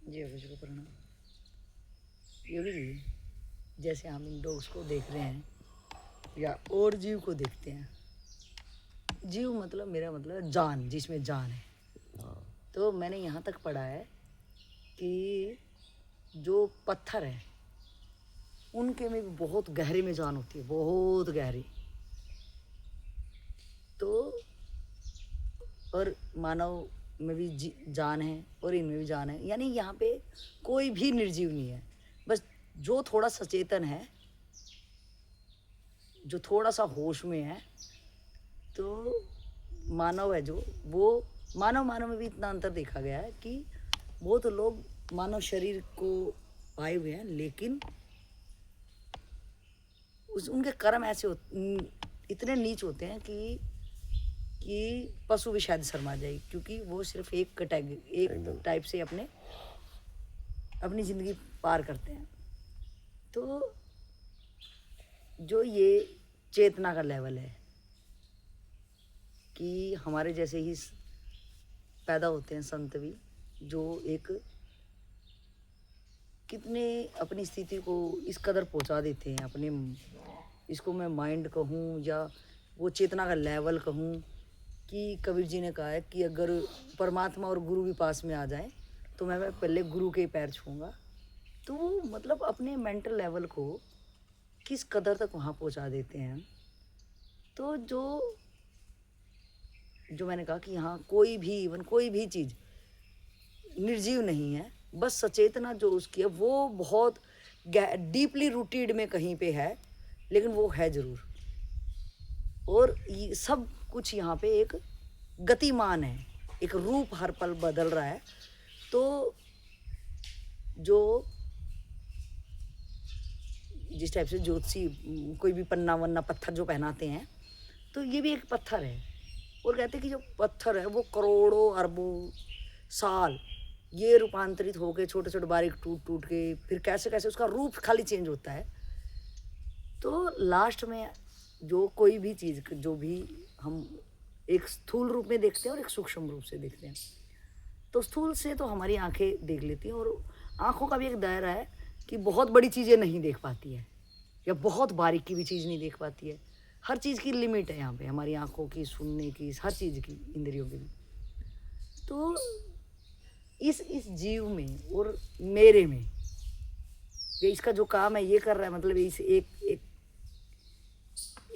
जी अभिजी को प्रणाम। योगी जी, जैसे हम इन डॉग्स को देख रहे हैं या और जीव को देखते हैं, जीव मतलब मेरा मतलब जान, जिसमें जान है। तो मैंने यहाँ तक पढ़ा है कि जो पत्थर है उनके में भी बहुत गहरे में जान होती है, बहुत गहरी। तो और मानव में भी जान है और इनमें भी जान है, यानी यहाँ पे कोई भी निर्जीव नहीं है। बस जो थोड़ा सचेतन है, जो थोड़ा सा होश में है, तो मानव है जो वो मानव में भी इतना अंतर देखा गया है कि बहुत लोग मानव शरीर को पाए हुए हैं, लेकिन उनके कर्म ऐसे इतने नीच होते हैं कि पशु भी शायद शर्मा जाए, क्योंकि वो सिर्फ एक टाइप से अपनी ज़िंदगी पार करते हैं। तो जो ये चेतना का लेवल है कि हमारे जैसे ही पैदा होते हैं संत भी, जो एक कितने अपनी स्थिति को इस कदर पहुंचा देते हैं अपने, इसको मैं माइंड कहूँ या वो चेतना का लेवल कहूँ, कि कबीर जी ने कहा है कि अगर परमात्मा और गुरु भी पास में आ जाएं तो मैं पहले गुरु के पैर छूँगा। तो वो मतलब अपने मेंटल लेवल को किस कदर तक वहाँ पहुँचा देते हैं। तो जो मैंने कहा कि यहाँ कोई भी चीज़ निर्जीव नहीं है, बस सचेतना जो उसकी है वो बहुत डीपली रूटेड में कहीं पे है, लेकिन वो है ज़रूर। और ये सब कुछ यहाँ पे एक गतिमान है, एक रूप हर पल बदल रहा है। तो जो जिस टाइप से ज्योतिषी कोई भी पन्ना वन्ना पत्थर जो पहनाते हैं, तो ये भी एक पत्थर है। और कहते हैं कि जो पत्थर है वो करोड़ों अरबों साल ये रूपांतरित होकर छोटे छोटे बारीक टूट के फिर कैसे कैसे उसका रूप खाली चेंज होता है। तो लास्ट में जो कोई भी चीज़ जो भी हम एक स्थूल रूप में देखते हैं और एक सूक्ष्म रूप से देखते हैं, तो स्थूल से तो हमारी आंखें देख लेती हैं, और आंखों का भी एक दायरा है कि बहुत बड़ी चीज़ें नहीं देख पाती है या बहुत बारीकी भी चीज़ नहीं देख पाती है। हर चीज़ की लिमिट है यहाँ पे, हमारी आंखों की, सुनने की, हर चीज़ की, इंद्रियों की भी। तो इस जीव में और मेरे में ये इसका जो काम है ये कर रहा है, मतलब इस एक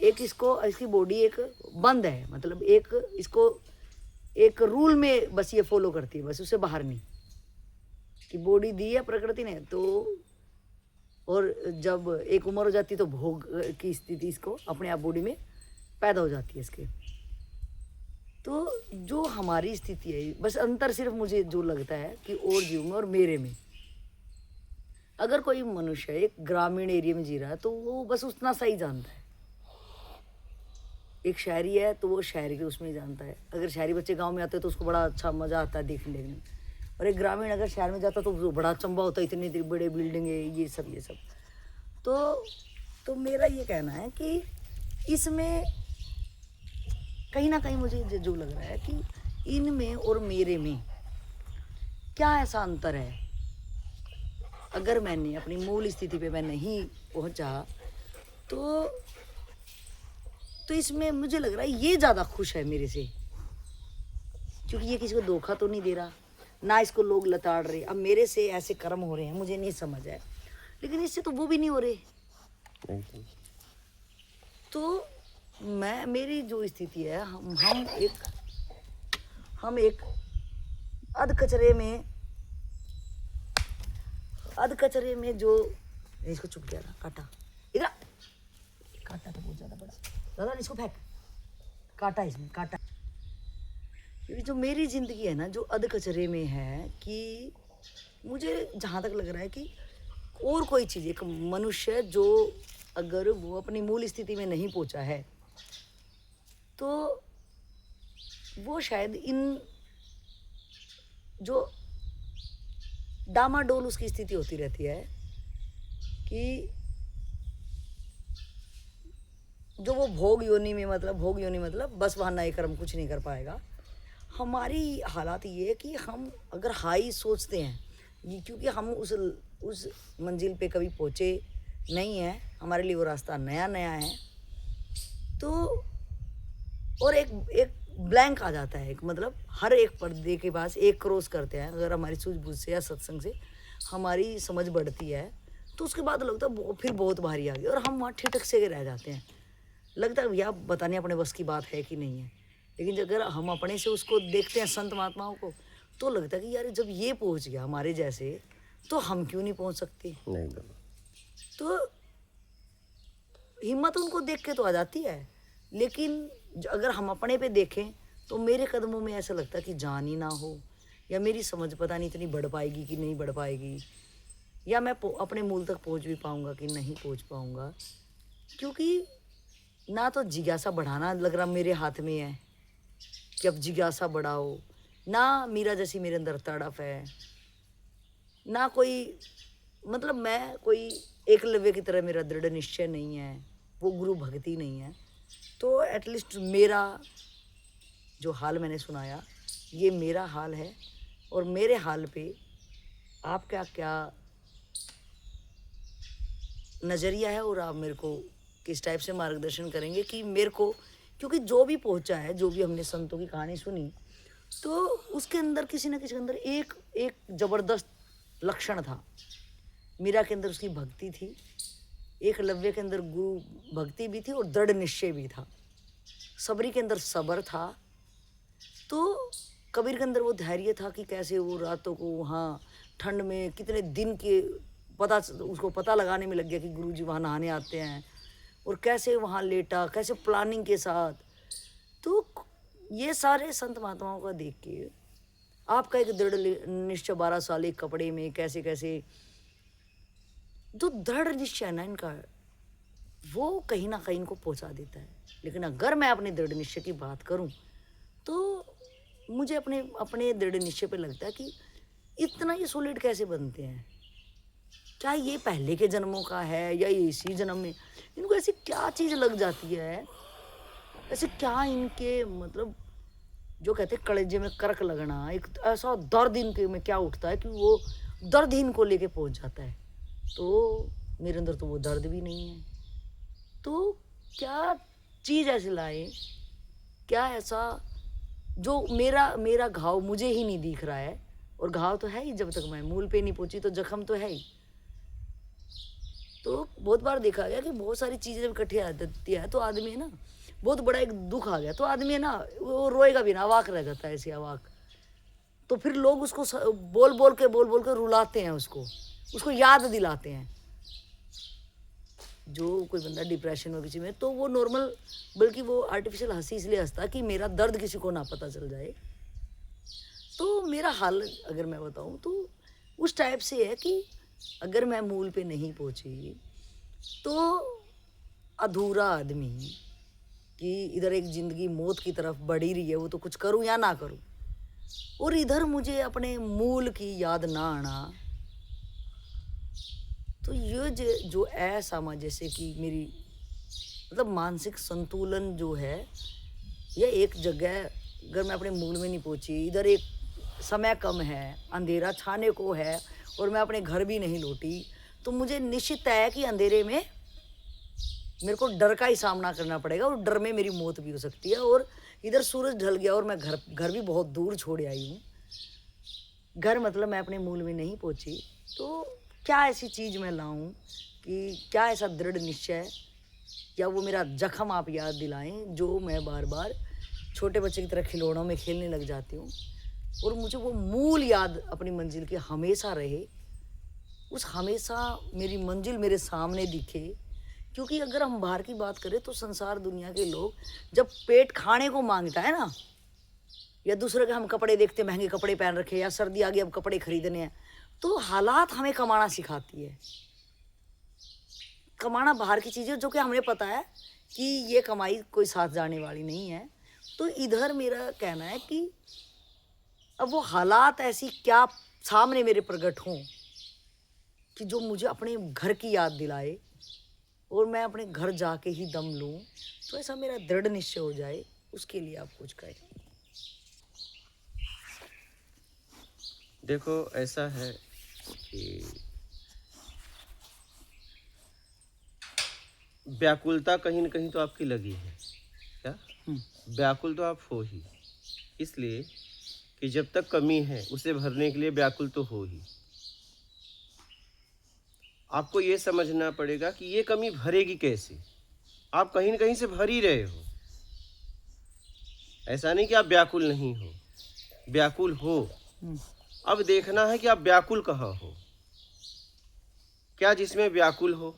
इसकी बॉडी एक बंद है, मतलब इसको एक रूल में बस ये फॉलो करती है, बस उससे बाहर नहीं। कि बॉडी दी है प्रकृति ने, तो और जब एक उम्र हो जाती है तो भोग की स्थिति इसको अपने आप बॉडी में पैदा हो जाती है इसके। तो जो हमारी स्थिति है, बस अंतर सिर्फ मुझे जो लगता है कि और जीव में और मेरे में, अगर कोई मनुष्य एक ग्रामीण एरिया में जी रहा है तो वो बस उतना सा ही जानता है। एक शहरी है तो वो शहर के उसमें ही जानता है। अगर शहरी बच्चे गांव में आते हैं तो उसको बड़ा अच्छा मज़ा आता है देखने में, और एक ग्रामीण अगर शहर में जाता तो बड़ा चंबा होता है, इतने बड़े बिल्डिंग है, ये सब। तो मेरा ये कहना है कि इसमें कहीं ना कहीं मुझे जो लग रहा है कि इनमें और मेरे में क्या ऐसा अंतर है। अगर मैंने अपनी मूल स्थिति पे मैं नहीं पहुंचा तो इसमें मुझे लग रहा है ये ज़्यादा खुश है मेरे से, क्योंकि ये किसी को धोखा तो नहीं दे रहा, ना इसको लोग लताड़ रहे। अब मेरे से ऐसे कर्म हो रहे हैं, मुझे नहीं समझ है, लेकिन इससे तो वो भी नहीं हो रहे। तो मेरी जो स्थिति है, हम एक अध कचरे में जो इसको चुप किया था, काटा इधर, काटा तो बहुत ज़्यादा बड़ा, दादा इसको फेंक, काटा, इसमें काटा। क्योंकि जो मेरी ज़िंदगी है ना, जो अध कचरे में है, कि मुझे जहाँ तक लग रहा है कि और कोई चीज़, एक मनुष्य जो अगर वो अपनी मूल स्थिति में नहीं पहुँचा है तो वो शायद इन जो डामाडोल उसकी स्थिति होती रहती है कि जो वो भोग योनि में मतलब बस वहाँ नए कर्म कुछ नहीं कर पाएगा। हमारी हालात ये है कि हम अगर हाई सोचते हैं, ये क्योंकि हम उस मंजिल पे कभी पहुँचे नहीं हैं, हमारे लिए वो रास्ता नया नया है। तो और एक एक ब्लैंक आ जाता है, एक मतलब हर एक पर्दे के पास एक क्रॉस करते हैं अगर हमारी सूझबूझ से या सत्संग से हमारी समझ बढ़ती है, तो उसके बाद लगता है फिर बहुत भारी आ गई और हम वहाँ ठिठक से रह जाते हैं। लगता है भैया पता नहीं अपने बस की बात है कि नहीं है। लेकिन अगर हम अपने से उसको देखते हैं संत महात्माओं को, तो लगता है कि यार जब ये पहुँच गया हमारे जैसे, तो हम क्यों नहीं पहुँच सकते। नहीं तो हिम्मत उनको देख के तो आ जाती है, लेकिन अगर हम अपने पे देखें तो मेरे कदमों में ऐसा लगता है कि जान ही ना हो, या मेरी समझ पता नहीं इतनी बढ़ पाएगी कि नहीं बढ़ पाएगी, या मैं अपने मूल तक पहुंच भी पाऊंगा कि नहीं पहुंच पाऊंगा। क्योंकि ना तो जिज्ञासा बढ़ाना लग रहा मेरे हाथ में है कि अब जिज्ञासा बढ़ाओ, ना मीरा जैसी मेरे अंदर तड़प है, ना कोई मतलब मैं कोई एकलव्य की तरह मेरा दृढ़ निश्चय नहीं है, वो गुरु भक्ति नहीं है। तो एटलीस्ट मेरा जो हाल मैंने सुनाया ये मेरा हाल है, और मेरे हाल पे आपका क्या नज़रिया है और आप मेरे को किस टाइप से मार्गदर्शन करेंगे कि मेरे को, क्योंकि जो भी पहुंचा है, जो भी हमने संतों की कहानी सुनी, तो उसके अंदर किसी न किसी के अंदर एक एक ज़बरदस्त लक्षण था। मीरा के अंदर उसकी भक्ति थी, एकलव्य के अंदर गुरु भक्ति भी थी और दृढ़ निश्चय भी था, सबरी के अंदर सब्र था, तो कबीर के अंदर वो धैर्य था कि कैसे वो रातों को वहाँ ठंड में कितने दिन के उसको पता लगाने में लग गया कि गुरुजी वहाँ नहाने आते हैं, और कैसे वहाँ लेटा, कैसे प्लानिंग के साथ। तो ये सारे संत महात्माओं का देख के आपका एक दृढ़ निश्चय 12 साल एक कपड़े में कैसे कैसे जो दृढ़ निश्चय है ना इनका, वो कहीं ना कहीं इनको पहुंचा देता है। लेकिन अगर मैं अपने दृढ़ निश्चय की बात करूं, तो मुझे अपने अपने दृढ़ निश्चय पे लगता है कि इतना ये सॉलिड कैसे बनते हैं। क्या ये पहले के जन्मों का है या ये इसी जन्म में, इनको ऐसी क्या चीज़ लग जाती है, ऐसे क्या इनके मतलब जो कहते हैं कलेजे में करक लगना, एक ऐसा दर्द इनके में क्या उठता है कि वो दर्द ही इनको लेके पहुंच जाता है। तो मेरे अंदर तो वो दर्द भी नहीं है, तो क्या चीज़ ऐसे लाए, क्या ऐसा जो मेरा मेरा घाव मुझे ही नहीं दिख रहा है, और घाव तो है ही, जब तक मैं मूल पे नहीं पहुंची तो जख्म तो है ही। तो बहुत बार देखा गया कि बहुत सारी चीज़ें जब इकट्ठी आ जाती है तो आदमी है ना, बहुत बड़ा एक दुख आ गया तो आदमी है ना वो रोएगा भी ना, अवाक रह जाता है, ऐसे अवाक। तो फिर लोग उसको बोल बोल के रुलाते हैं, उसको याद दिलाते हैं। जो कोई बंदा डिप्रेशन में किसी में, तो वो नॉर्मल, बल्कि वो आर्टिफिशियल हंसी इसलिए हंसता कि मेरा दर्द किसी को ना पता चल जाए। तो मेरा हाल अगर मैं बताऊं तो उस टाइप से है कि अगर मैं मूल पे नहीं पहुंची तो अधूरा आदमी, कि इधर एक जिंदगी मौत की तरफ बढ़ ही रही है, वो तो कुछ करूं या ना करूं, और इधर मुझे अपने मूल की याद ना आना। तो ये जो ऐसा जैसे कि मेरी मतलब मानसिक संतुलन जो है, ये एक जगह अगर मैं अपने मूल में नहीं पहुंची, इधर एक समय कम है, अंधेरा छाने को है, और मैं अपने घर भी नहीं लौटी, तो मुझे निश्चित है कि अंधेरे में मेरे को डर का ही सामना करना पड़ेगा, और डर में मेरी मौत भी हो सकती है। और इधर सूरज ढल गया और मैं घर भी बहुत दूर छोड़ आई हूँ, घर मतलब मैं अपने मूल में नहीं पहुंची। तो क्या ऐसी चीज़ मैं लाऊं कि क्या ऐसा दृढ़ निश्चय, या वो मेरा जख्म आप याद दिलाएं जो मैं बार बार छोटे बच्चे की तरह खिलौनों में खेलने लग जाती हूँ, और मुझे वो मूल याद अपनी मंजिल की हमेशा रहे, उस हमेशा मेरी मंजिल मेरे सामने दिखे। क्योंकि अगर हम बाहर की बात करें तो संसार दुनिया के लोग जब पेट खाने को मांगता है ना, या दूसरे के हम कपड़े देखते महंगे कपड़े पहन रखे, या सर्दी आ गई अब कपड़े खरीदने हैं, तो हालात हमें कमाना सिखाती है। कमाना बाहर की चीज़ है जो कि हमें पता है कि ये कमाई कोई साथ जाने वाली नहीं है। तो इधर मेरा कहना है कि अब वो हालात ऐसी क्या सामने मेरे प्रकट हों कि जो मुझे अपने घर की याद दिलाए, और मैं अपने घर जाके ही दम लूं, तो ऐसा मेरा दृढ़ निश्चय हो जाए। उसके लिए आप कुछ करें। देखो ऐसा है देखिए, व्याकुलता कहीं न कहीं तो आपकी लगी है। क्या? व्याकुल तो आप हो ही, इसलिए कि जब तक कमी है उसे भरने के लिए व्याकुल तो हो ही। आपको ये समझना पड़ेगा कि ये कमी भरेगी कैसे। आप कहीं न कहीं से भर ही रहे हो। ऐसा नहीं कि आप व्याकुल नहीं हो, व्याकुल हो। अब देखना है कि आप व्याकुल कहाँ हो। क्या जिसमें व्याकुल हो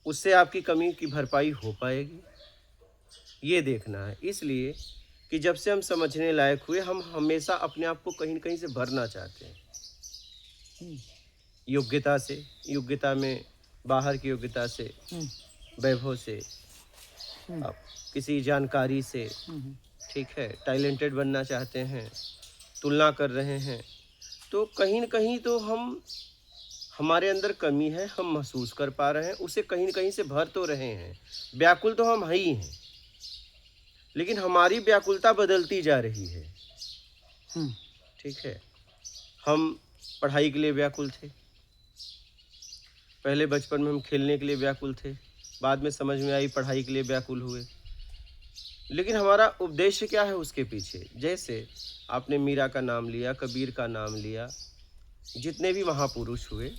उससे आपकी कमी की भरपाई हो पाएगी, ये देखना है। इसलिए कि जब से हम समझने लायक हुए, हम हमेशा अपने आप को कहीं न कहीं से भरना चाहते हैं। योग्यता से, योग्यता में बाहर की योग्यता से, वैभव से, अब किसी जानकारी से, ठीक है, टैलेंटेड बनना चाहते हैं, तुलना कर रहे हैं, तो कहीं न कहीं तो हमारे अंदर कमी है, हम महसूस कर पा रहे हैं, उसे कहीं न कहीं से भर तो रहे हैं। व्याकुल तो हम ही हैं, लेकिन हमारी व्याकुलता बदलती जा रही है। ठीक है, हम पढ़ाई के लिए व्याकुल थे, पहले बचपन में हम खेलने के लिए व्याकुल थे, बाद में समझ में आई पढ़ाई के लिए व्याकुल हुए। लेकिन हमारा उद्देश्य क्या है उसके पीछे? जैसे आपने मीरा का नाम लिया, कबीर का नाम लिया, जितने भी महापुरुष हुए,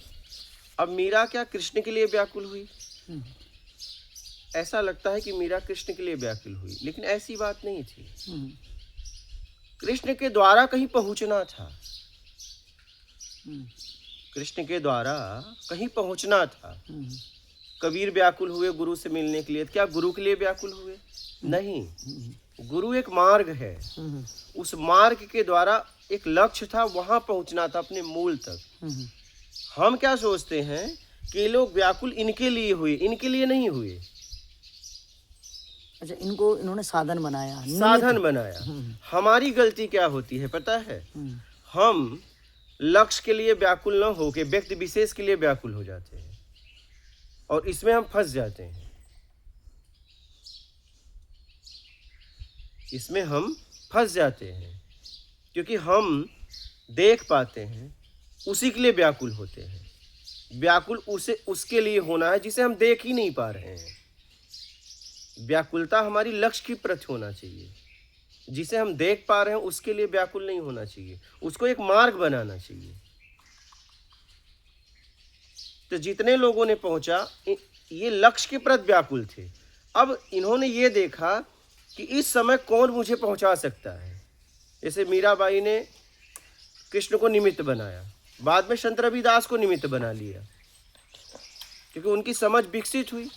अब मीरा क्या कृष्ण के लिए व्याकुल हुई? ऐसा लगता है कि मीरा कृष्ण के लिए व्याकुल हुई, लेकिन ऐसी बात नहीं थी। कृष्ण के द्वारा कहीं पहुंचना था, कृष्ण के द्वारा कहीं पहुंचना था। कबीर व्याकुल हुए गुरु से मिलने के लिए, क्या गुरु के लिए व्याकुल हुए? नहीं, गुरु एक मार्ग है, उस मार्ग के द्वारा एक लक्ष्य था, वहां पहुंचना था, अपने मूल तक। हम क्या सोचते हैं कि ये लोग व्याकुल इनके लिए हुए, इनके लिए नहीं हुए। अच्छा, इनको इन्होंने साधन बनाया, साधन बनाया। हमारी गलती क्या होती है पता है? हम लक्ष्य के लिए व्याकुल न होके व्यक्ति विशेष के लिए व्याकुल हो जाते हैं, और इसमें हम फंस जाते हैं। इसमें हम फंस जाते हैं क्योंकि हम देख पाते हैं, उसी के लिए व्याकुल होते हैं। व्याकुल उसे उसके लिए होना है जिसे हम देख ही नहीं पा रहे हैं। व्याकुलता हमारी लक्ष्य की प्रति होना चाहिए, जिसे हम देख पा रहे हैं उसके लिए व्याकुल नहीं होना चाहिए, उसको एक मार्ग बनाना चाहिए। तो जितने लोगों ने पहुंचा, ये लक्ष्य के प्रति व्याकुल थे। अब इन्होंने ये देखा कि इस समय कौन मुझे पहुंचा सकता है। जैसे मीराबाई ने कृष्ण को निमित्त बनाया, बाद में संत रविदास को निमित्त बना लिया, क्योंकि उनकी समझ विकसित हुई।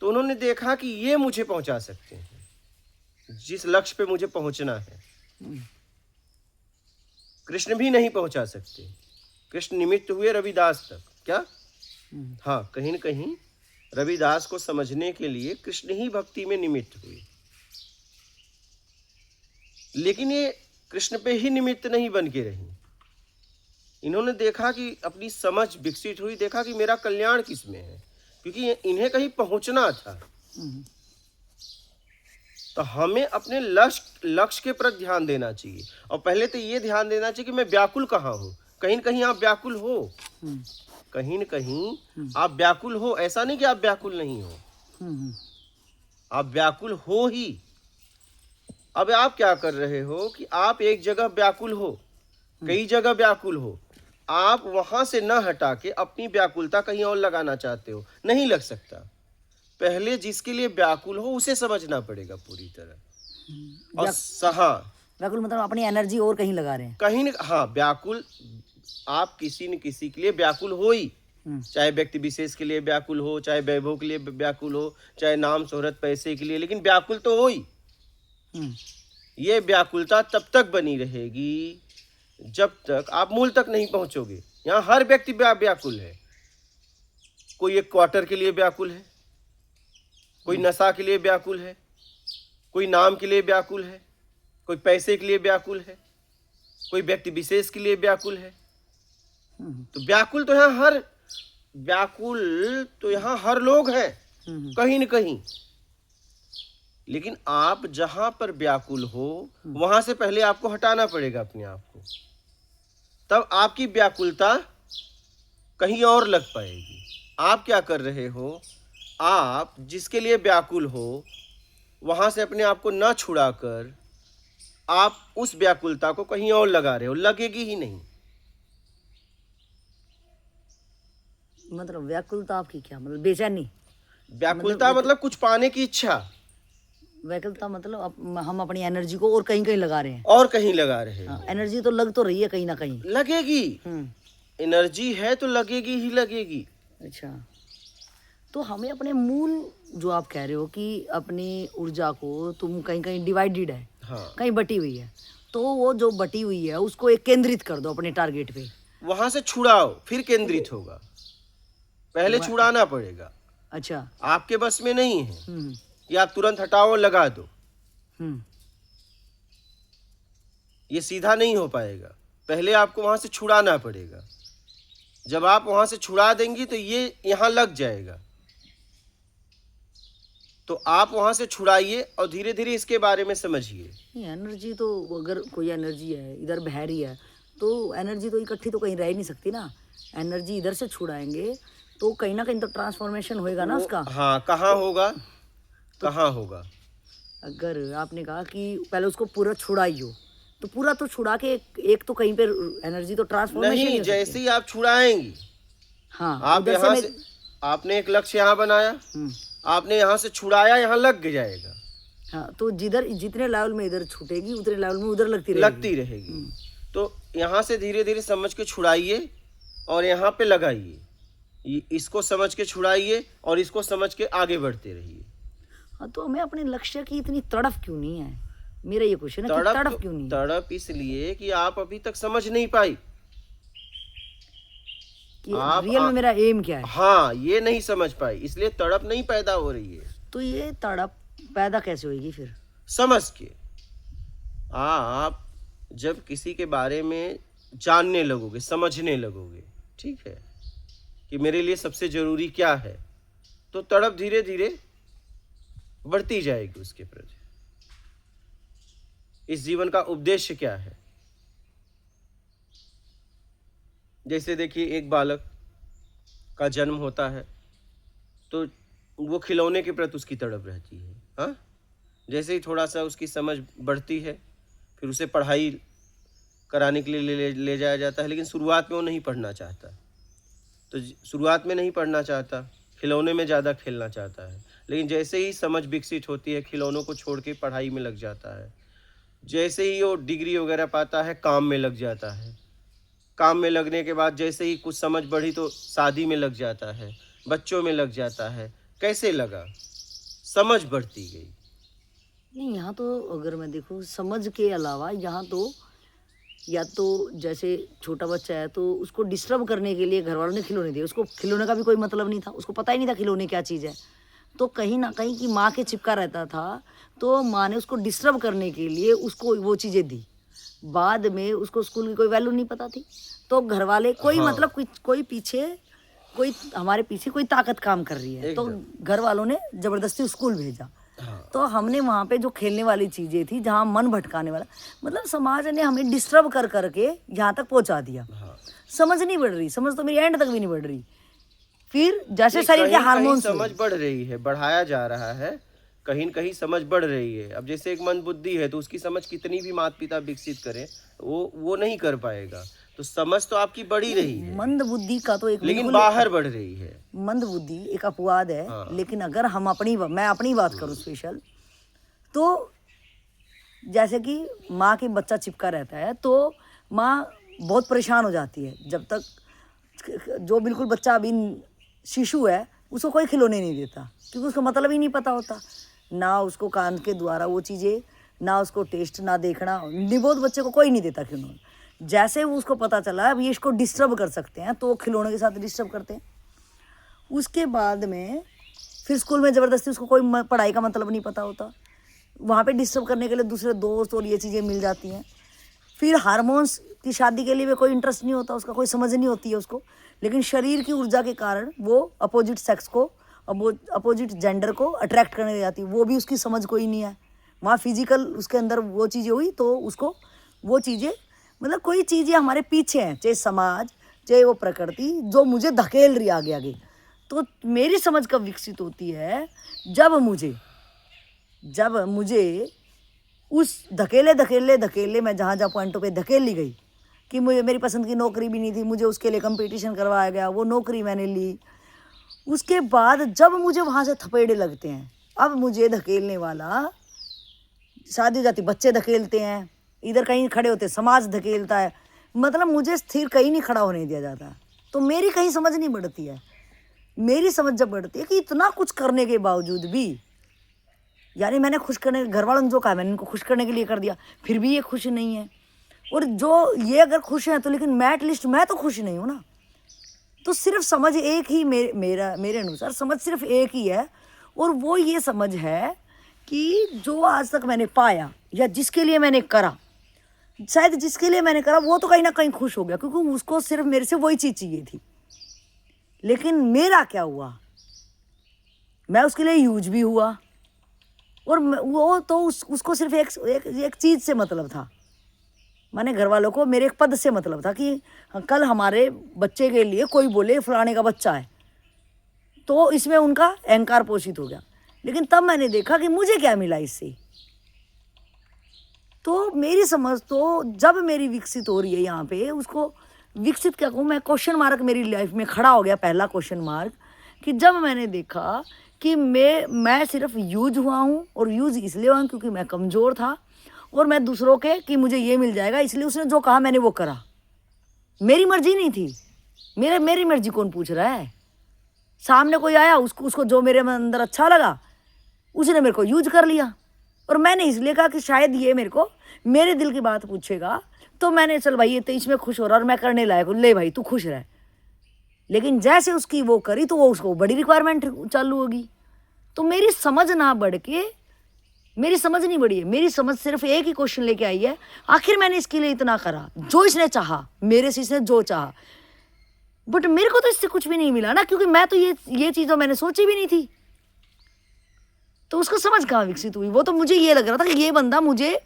तो उन्होंने देखा कि ये मुझे पहुंचा सकते हैं जिस लक्ष्य पे मुझे पहुंचना है। कृष्ण भी नहीं पहुंचा सकते, कृष्ण निमित्त हुए रविदास तक। क्या? हाँ, कहीं न कहीं रविदास को समझने के लिए कृष्ण ही भक्ति में निमित्त हुए, लेकिन ये कृष्ण पे ही निमित्त नहीं बन के रही। इन्होंने देखा कि अपनी समझ विकसित हुई, देखा कि मेरा कल्याण किसमें है, क्योंकि इन्हें कहीं पहुंचना था। तो हमें अपने लक्ष्य के प्रति ध्यान देना चाहिए, और पहले तो ये ध्यान देना चाहिए कि मैं व्याकुल कहाँ हूँ। कहीं न कहीं आप व्याकुल हो, कहीं न कहीं आप व्याकुल हो। ऐसा नहीं कि आप व्याकुल नहीं हो, आप व्याकुल हो ही। अब आप क्या कर रहे हो कि आप एक जगह व्याकुल हो, कई जगह व्याकुल हो, आप वहां से न हटा के अपनी व्याकुलता कहीं और लगाना चाहते हो। नहीं लग सकता। पहले जिसके लिए व्याकुल हो उसे समझना पड़ेगा पूरी तरह। और व्याकुल मतलब अपनी एनर्जी और कहीं लगा रहे हैं, कहीं न, हाँ, व्याकुल आप किसी न किसी के लिए व्याकुल हो ही, चाहे व्यक्ति विशेष के लिए व्याकुल हो, चाहे वैभव के लिए व्याकुल हो, चाहे नाम शोहरत पैसे के लिए, लेकिन व्याकुल तो हो ही। ये व्याकुलता तब तक बनी रहेगी जब तक आप मूल तक नहीं पहुंचोगे। यहाँ हर व्यक्ति व्याकुल है। कोई एक क्वार्टर के लिए व्याकुल है, कोई नशा के लिए व्याकुल है, कोई नाम के लिए व्याकुल है, कोई पैसे के लिए व्याकुल है, कोई व्यक्ति विशेष के लिए व्याकुल है। तो व्याकुल तो यहाँ हर लोग हैं कहीं न कहीं। लेकिन आप जहां पर व्याकुल हो वहां से पहले आपको हटाना पड़ेगा अपने आप को, तब आपकी व्याकुलता कहीं और लग पाएगी। आप क्या कर रहे हो, आप जिसके लिए व्याकुल हो वहाँ से अपने आप को न छुड़ाकर आप उस व्याकुलता को कहीं और लगा रहे हो, लगेगी ही नहीं। मतलब व्याकुलता आपकी क्या मतलब बेचैनी? व्याकुलता मतलब कुछ पाने की इच्छा, व्याकुलता मतलब हम अपनी एनर्जी को और कहीं कहीं लगा रहे हैं। और कहीं लगा रहे हो। हाँ, एनर्जी तो लग तो रही है कहीं ना कहीं। लगेगी, एनर्जी है तो लगेगी ही लगेगी। अच्छा, तो हमें अपने मूल जो आप कह रहे हो कि अपनी ऊर्जा को तुम कहीं कहीं डिवाइडेड है, हाँ, कहीं बटी हुई है, तो वो जो बटी हुई है उसको एक केंद्रित कर दो अपने टारगेट पे। वहां से छुड़ाओ, फिर केंद्रित होगा। पहले छुड़ाना पड़ेगा। अच्छा। आपके बस में नहीं है कि आप तुरंत हटाओ और लगा दो, ये सीधा नहीं हो पाएगा। पहले आपको वहां से छुड़ाना पड़ेगा। जब आप वहां से छुड़ा देंगी तो ये यहां लग जाएगा। तो आप वहां से छुड़ाइए और धीरे धीरे इसके बारे में समझिए। एनर्जी तो अगर कोई एनर्जी है इधर बह रही है तो एनर्जी तो इकट्ठी तो कहीं रह ही नहीं सकती ना। एनर्जी इधर से छुड़ाएंगे तो कहीं ना कहीं तो ट्रांसफॉर्मेशन होएगा ना उसका। हाँ, कहाँ होगा, कहाँ होगा? अगर आपने कहा कि पहले उसको पूरा छुड़ाइयो, तो पूरा तो छुड़ा के एक तो कहीं पे एनर्जी तो ट्रांसफॉर्मेशन नहीं, जैसे ही आप छुड़ाएंगी, हाँ, आप यहाँ से आपने एक लक्ष्य यहाँ बनाया, आपने यहाँ से छुड़ाया, यहाँ लग जाएगा। हाँ, तो जिधर जितने लेवल में इधर छूटेगी उतने लेवल में उधर लगती रहेगी। तो यहाँ से धीरे धीरे समझ के छुड़ाइए और यहाँ पे लगाइए। इसको समझ के छुड़ाइए और इसको समझ के आगे बढ़ते रहिए। हाँ, तो हमें अपने लक्ष्य की इतनी तड़फ क्यों नहीं है? मेरा ये क्वेश्चन है कि तड़फ क्यों नहीं? तड़प इसलिए कि आप अभी तक समझ नहीं पाई कि रियल में मेरा एम क्या है। हाँ, ये नहीं समझ पाई, इसलिए तड़प नहीं पैदा हो रही है। तो ये तड़प पैदा कैसे होगी फिर? समझ के। आप जब किसी के बारे में जानने लगोगे, समझने लगोगे, ठीक है, कि मेरे लिए सबसे जरूरी क्या है, तो तड़प धीरे धीरे बढ़ती जाएगी उसके प्रति। इस जीवन का उद्देश्य क्या है? जैसे देखिए, एक बालक का जन्म होता है तो वो खिलौने के प्रति उसकी तड़प रहती है। हाँ, जैसे ही थोड़ा सा उसकी समझ बढ़ती है फिर उसे पढ़ाई कराने के लिए ले जाया जाता है, लेकिन शुरुआत में वो नहीं पढ़ना चाहता। तो शुरुआत में नहीं पढ़ना चाहता, खिलौने में ज़्यादा खेलना चाहता है। लेकिन जैसे ही समझ विकसित होती है, खिलौनों को छोड़ के पढ़ाई में लग जाता है। जैसे ही वो डिग्री वगैरह पाता है, काम में लग जाता है। काम में लगने के बाद जैसे ही कुछ समझ बढ़ी तो शादी में लग जाता है, बच्चों में लग जाता है। कैसे लगा? समझ बढ़ती गई। नहीं, यहाँ तो अगर मैं देखूँ समझ के अलावा यहाँ तो या तो जैसे छोटा बच्चा है तो उसको डिस्टर्ब करने के लिए घर वालों ने खिलौने दिए। उसको खिलौने का भी कोई मतलब नहीं था, उसको पता ही नहीं था खिलौने क्या चीज़ है। तो कहीं ना कहीं की माँ के चिपका रहता था, तो माँ ने उसको डिस्टर्ब करने के लिए उसको वो चीज़ें दी। बाद में उसको स्कूल की कोई वैल्यू नहीं पता थी, तो घर वाले कोई मतलब कोई पीछे कोई हमारे पीछे कोई ताकत काम कर रही है, तो घर वालों ने जबरदस्ती स्कूल भेजा। तो हमने वहाँ पे जो खेलने वाली चीज़ें थी, जहाँ मन भटकाने वाला, मतलब समाज ने हमें डिस्टर्ब कर करके यहाँ तक पहुँचा दिया। समझ नहीं बढ़ रही, समझ तो मेरी एंड तक भी नहीं बढ़ रही। फिर जैसे शरीर के हार्मोन समझ बढ़ रही है, बढ़ाया जा रहा है, कहीं न कहीं समझ बढ़ रही है। अब जैसे एक मंद बुद्धि है तो उसकी समझ कितनी भी माता पिता विकसित करें वो नहीं कर पाएगा। तो समझ तो आपकी बढ़ी रही है, मंद बुद्धि का तो एक, लेकिन बाहर बढ़ रही है। मंद बुद्धि एक अपवाद है। हाँ। लेकिन अगर हम मैं अपनी बात करूं स्पेशल, तो जैसे कि माँ के बच्चा चिपका रहता है तो माँ बहुत परेशान हो जाती है। जब तक जो बिल्कुल बच्चा अभी शिशु है उसको कोई खिलौने नहीं देता, क्योंकि उसको मतलब ही नहीं पता होता, ना उसको कान के द्वारा वो चीज़ें, ना उसको टेस्ट, ना देखना। निबोध बच्चे को कोई नहीं देता खिलौने। जैसे वो उसको पता चला अब ये इसको डिस्टर्ब कर सकते हैं, तो वो खिलौने के साथ डिस्टर्ब करते हैं। उसके बाद में फिर स्कूल में ज़बरदस्ती उसको कोई पढ़ाई का मतलब नहीं पता होता, वहाँ पे डिस्टर्ब करने के लिए दूसरे दोस्त और ये चीज़ें मिल जाती हैं। फिर हार्मोन्स की शादी के लिए भी कोई इंटरेस्ट नहीं होता, उसका कोई समझ नहीं होती है उसको, लेकिन शरीर की ऊर्जा के कारण वो अपोजिट सेक्स को, अपोजिट जेंडर को अट्रैक्ट करने जाती है। वो भी उसकी समझ कोई नहीं है। वहाँ फिजिकल उसके अंदर वो चीज़ें हुई तो उसको वो चीज़ें, मतलब कोई चीज़ें हमारे पीछे हैं, चाहे समाज, चाहे वो प्रकृति जो मुझे धकेल रही आगे आगे। तो मेरी समझ कब विकसित होती है, जब मुझे उस धकेले मैं जहाँ जहाँ पॉइंटों पे धकेल ली गई कि मुझे मेरी पसंद की नौकरी भी नहीं थी, मुझे उसके लिए कंपटीशन करवाया गया, वो नौकरी मैंने ली। उसके बाद जब मुझे वहाँ से थपेड़े लगते हैं, अब मुझे धकेलने वाला, शादी हो जाती बच्चे धकेलते हैं, इधर कहीं खड़े होते समाज धकेलता है, मतलब मुझे स्थिर कहीं नहीं खड़ा होने दिया जाता। तो मेरी कहीं समझ नहीं बढ़ती है। मेरी समझ जब बढ़ती है कि इतना कुछ करने के बावजूद भी, यानी मैंने खुश करने, घर वालों ने जो कहा मैंने इनको खुश करने के लिए कर दिया, फिर भी ये खुश नहीं है। और जो ये अगर खुश हैं तो लेकिन मैं एटलीस्ट मैं तो खुश नहीं हूँ ना। तो सिर्फ समझ एक ही मेरे अनुसार समझ सिर्फ एक ही है, और वो ये समझ है कि जो आज तक मैंने पाया या जिसके लिए मैंने करा, शायद जिसके लिए मैंने करा वो तो कहीं ना कहीं खुश हो गया, क्योंकि उसको सिर्फ मेरे से वही चीज़ चाहिए थी। लेकिन मेरा क्या हुआ, मैं उसके लिए यूज भी हुआ, और वो तो उसको सिर्फ एक चीज़ से मतलब था, माने घर वालों को मेरे एक पद से मतलब था कि कल हमारे बच्चे के लिए कोई बोले फलाने का बच्चा है, तो इसमें उनका अहंकार पोषित हो गया। लेकिन तब मैंने देखा कि मुझे क्या मिला इससे। तो मेरी समझ तो जब मेरी विकसित हो रही है यहाँ पे, उसको विकसित क्या कहूँ मैं, क्वेश्चन मार्क मेरी लाइफ में खड़ा हो गया, पहला क्वेश्चन मार्क, कि जब मैंने देखा कि मैं सिर्फ यूज हुआ हूँ, और यूज इसलिए हुआ क्योंकि मैं कमज़ोर था, और मैं दूसरों के कि मुझे ये मिल जाएगा इसलिए उसने जो कहा मैंने वो करा। मेरी मर्जी नहीं थी, मेरी मर्जी कौन पूछ रहा है। सामने कोई आया, उसको जो मेरे अंदर अच्छा लगा उसने मेरे को यूज कर लिया, और मैंने इसलिए कहा कि शायद ये मेरे को मेरे दिल की बात पूछेगा, तो मैंने चल भाई ये तो इसमें खुश हो रहा और मैं करने लायक हूँ, ले भाई तू खुश रह। लेकिन जैसे उसकी वो करी तो वो उसको बड़ी रिक्वायरमेंट चालू होगी। तो मेरी समझ ना बढ़ के, मेरी समझ नहीं बढ़ी है, मेरी समझ सिर्फ एक ही क्वेश्चन लेके आई है, आखिर मैंने इसके लिए इतना करा, जो इसने चाहा मेरे से, इसने जो चाहा, बट मेरे को तो इससे कुछ भी नहीं मिला ना, क्योंकि मैं तो ये चीज़ तो मैंने सोची भी नहीं थी। तो उसको समझ कहाँ विकसित हुई। वो तो मुझे ये लग रहा था कि ये बंदा मुझे,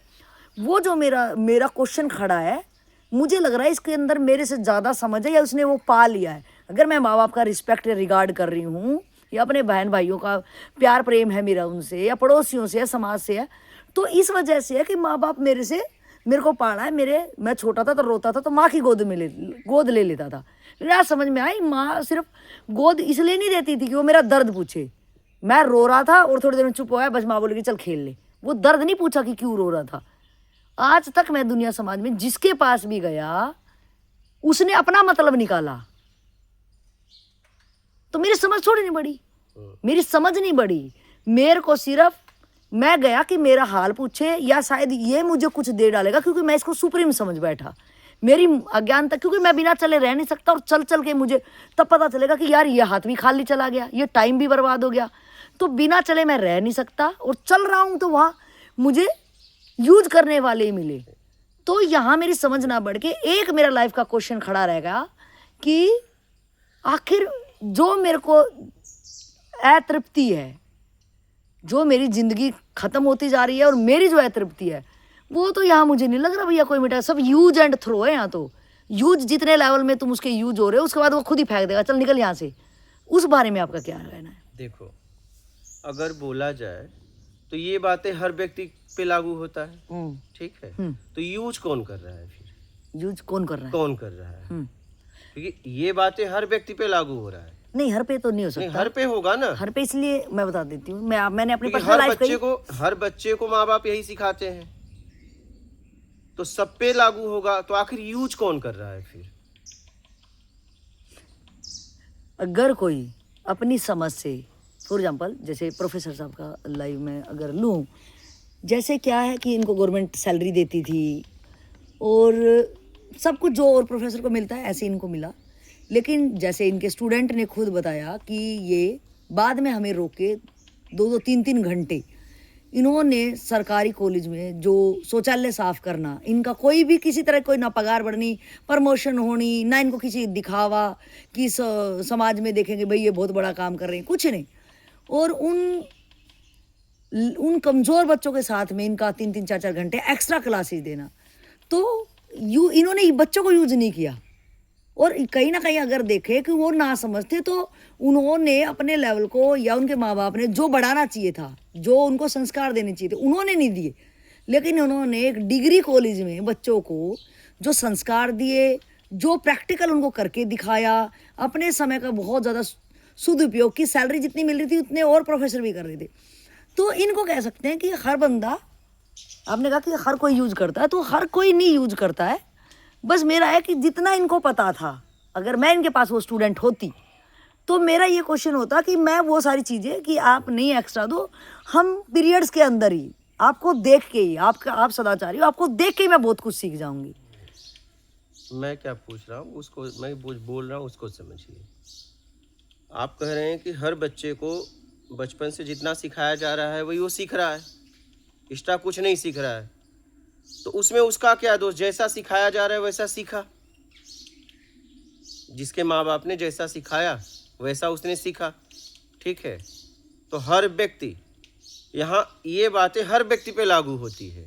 वो जो मेरा क्वेश्चन खड़ा है, मुझे लग रहा है इसके अंदर मेरे से ज़्यादा समझ है, या उसने वो पा लिया है। अगर मैं माँ बाप का रिस्पेक्ट या रिगार्ड कर रही हूँ, या अपने बहन भाइयों का प्यार प्रेम है मेरा उनसे, या पड़ोसियों से, या समाज से है, तो इस वजह से है कि माँ बाप मेरे को पाला है। मैं छोटा था तो रोता था तो माँ की गोद ले लेता था। लेकिन आज समझ में आई, माँ सिर्फ गोद इसलिए नहीं देती थी कि वो मेरा दर्द पूछे। मैं रो रहा था और थोड़ी देर में चुप हो गया, बस माँ बोलेगी चल खेल ले, वो दर्द नहीं पूछा कि क्यों रो रहा था। आज तक मैं दुनिया समाज में जिसके पास भी गया, उसने अपना मतलब निकाला। तो मेरी समझ थोड़ी नहीं बढ़ी, मेरी समझ नहीं बढ़ी। मेरे को सिर्फ मैं गया कि मेरा हाल पूछे, या शायद ये मुझे कुछ दे डालेगा, क्योंकि मैं इसको सुप्रीम समझ बैठा। मेरी अज्ञानता, क्योंकि मैं बिना चले रह नहीं सकता, और चल के मुझे तब पता चलेगा कि यार ये हाथ भी खाली चला गया, ये टाइम भी बर्बाद हो गया। तो बिना चले मैं रह नहीं सकता, और चल रहा हूँ तो वहाँ मुझे यूज करने वाले ही मिले। तो यहाँ मेरी समझ ना बढ़ के एक मेरा लाइफ का क्वेश्चन खड़ा रहेगा कि आखिर जो मेरे को अतृप्ति है, जो मेरी जिंदगी खत्म होती जा रही है, और मेरी जो अतृप्ति है, वो तो यहाँ मुझे नहीं लग रहा भैया कोई मिटा, सब यूज एंड थ्रो है। यहाँ तो यूज जितने लेवल में तुम उसके यूज हो रहे हो, उसके बाद वो खुद ही फेंक देगा, चल निकल यहाँ से। उस बारे में आपका क्या कहना है? देखो, अगर बोला जाए तो ये बातें हर व्यक्ति पे लागू होता है, ठीक है। तो यूज कौन कर रहा है फिर? यूज कौन कर रहा है? कौन कर रहा है? क्योंकि ये बातें हर व्यक्ति पे लागू हो रहा है। नहीं, हर पे तो नहीं हो सकता। नहीं, हर पे होगा ना। हर पे इसलिए मैं बता देती हूँ, मैंने अपनी पर्सनल हर लाइफ हर बच्चे को माँ बाप यही सिखाते हैं, तो सब पे लागू होगा। तो आखिर यूज कौन कर रहा है फिर? अगर कोई अपनी समझ से, फॉर एग्जाम्पल जैसे प्रोफेसर साहब का लाइव में अगर लूँ, जैसे क्या है कि इनको गवर्नमेंट सैलरी देती थी, और सब कुछ जो और प्रोफेसर को मिलता है ऐसे इनको मिला। लेकिन जैसे इनके स्टूडेंट ने खुद बताया कि ये बाद में हमें रोके 2-2, 3-3 घंटे इन्होंने सरकारी कॉलेज में जो शौचालय साफ करना, इनका कोई भी किसी तरह कोई ना पगार बढ़नी, प्रमोशन होनी, ना इनको किसी दिखावा कि समाज में देखेंगे भाई ये बहुत बड़ा काम कर रहे हैं, कुछ नहीं। और उन कमज़ोर बच्चों के साथ में इनका 3-3, 4-4 घंटे एक्स्ट्रा क्लासेस देना। तो इन्होंने बच्चों को यूज नहीं किया, और कहीं ना कहीं अगर देखे कि वो ना समझते तो उन्होंने अपने लेवल को या उनके माँ बाप ने जो बढ़ाना चाहिए था, जो उनको संस्कार देने चाहिए थे, उन्होंने नहीं दिए। लेकिन उन्होंने एक डिग्री कॉलेज में बच्चों को जो संस्कार दिए, जो प्रैक्टिकल उनको करके दिखाया, अपने समय का बहुत ज़्यादा सदुपयोग की, सैलरी जितनी मिल रही थी उतने और प्रोफेसर भी कर रहे थे। तो इनको कह सकते हैं कि हर बंदा, आपने कहा कि हर कोई यूज करता है, तो हर कोई नहीं यूज करता है। बस मेरा है कि जितना इनको पता था, अगर मैं इनके पास वो स्टूडेंट होती तो मेरा ये क्वेश्चन होता कि मैं वो सारी चीज़ें कि आप नहीं एक्स्ट्रा दो, हम पीरियड्स के अंदर ही आपको देख के ही, आप सदाचारी हो, आपको देख के ही मैं बहुत कुछ सीख जाऊंगी। मैं क्या पूछ रहा हूँ उसको, मैं बोल रहा हूँ उसको समझिए। आप कह रहे हैं कि हर बच्चे को बचपन से जितना सिखाया जा रहा है वही वो सीख रहा है, एक्स्ट्रा कुछ नहीं सीख रहा है। तो उसमें उसका क्या दोष? जैसा सिखाया जा रहा है वैसा सीखा, जिसके माँ बाप ने जैसा सिखाया वैसा उसने सीखा, ठीक है। तो हर व्यक्ति, यहाँ ये बातें हर व्यक्ति पे लागू होती है,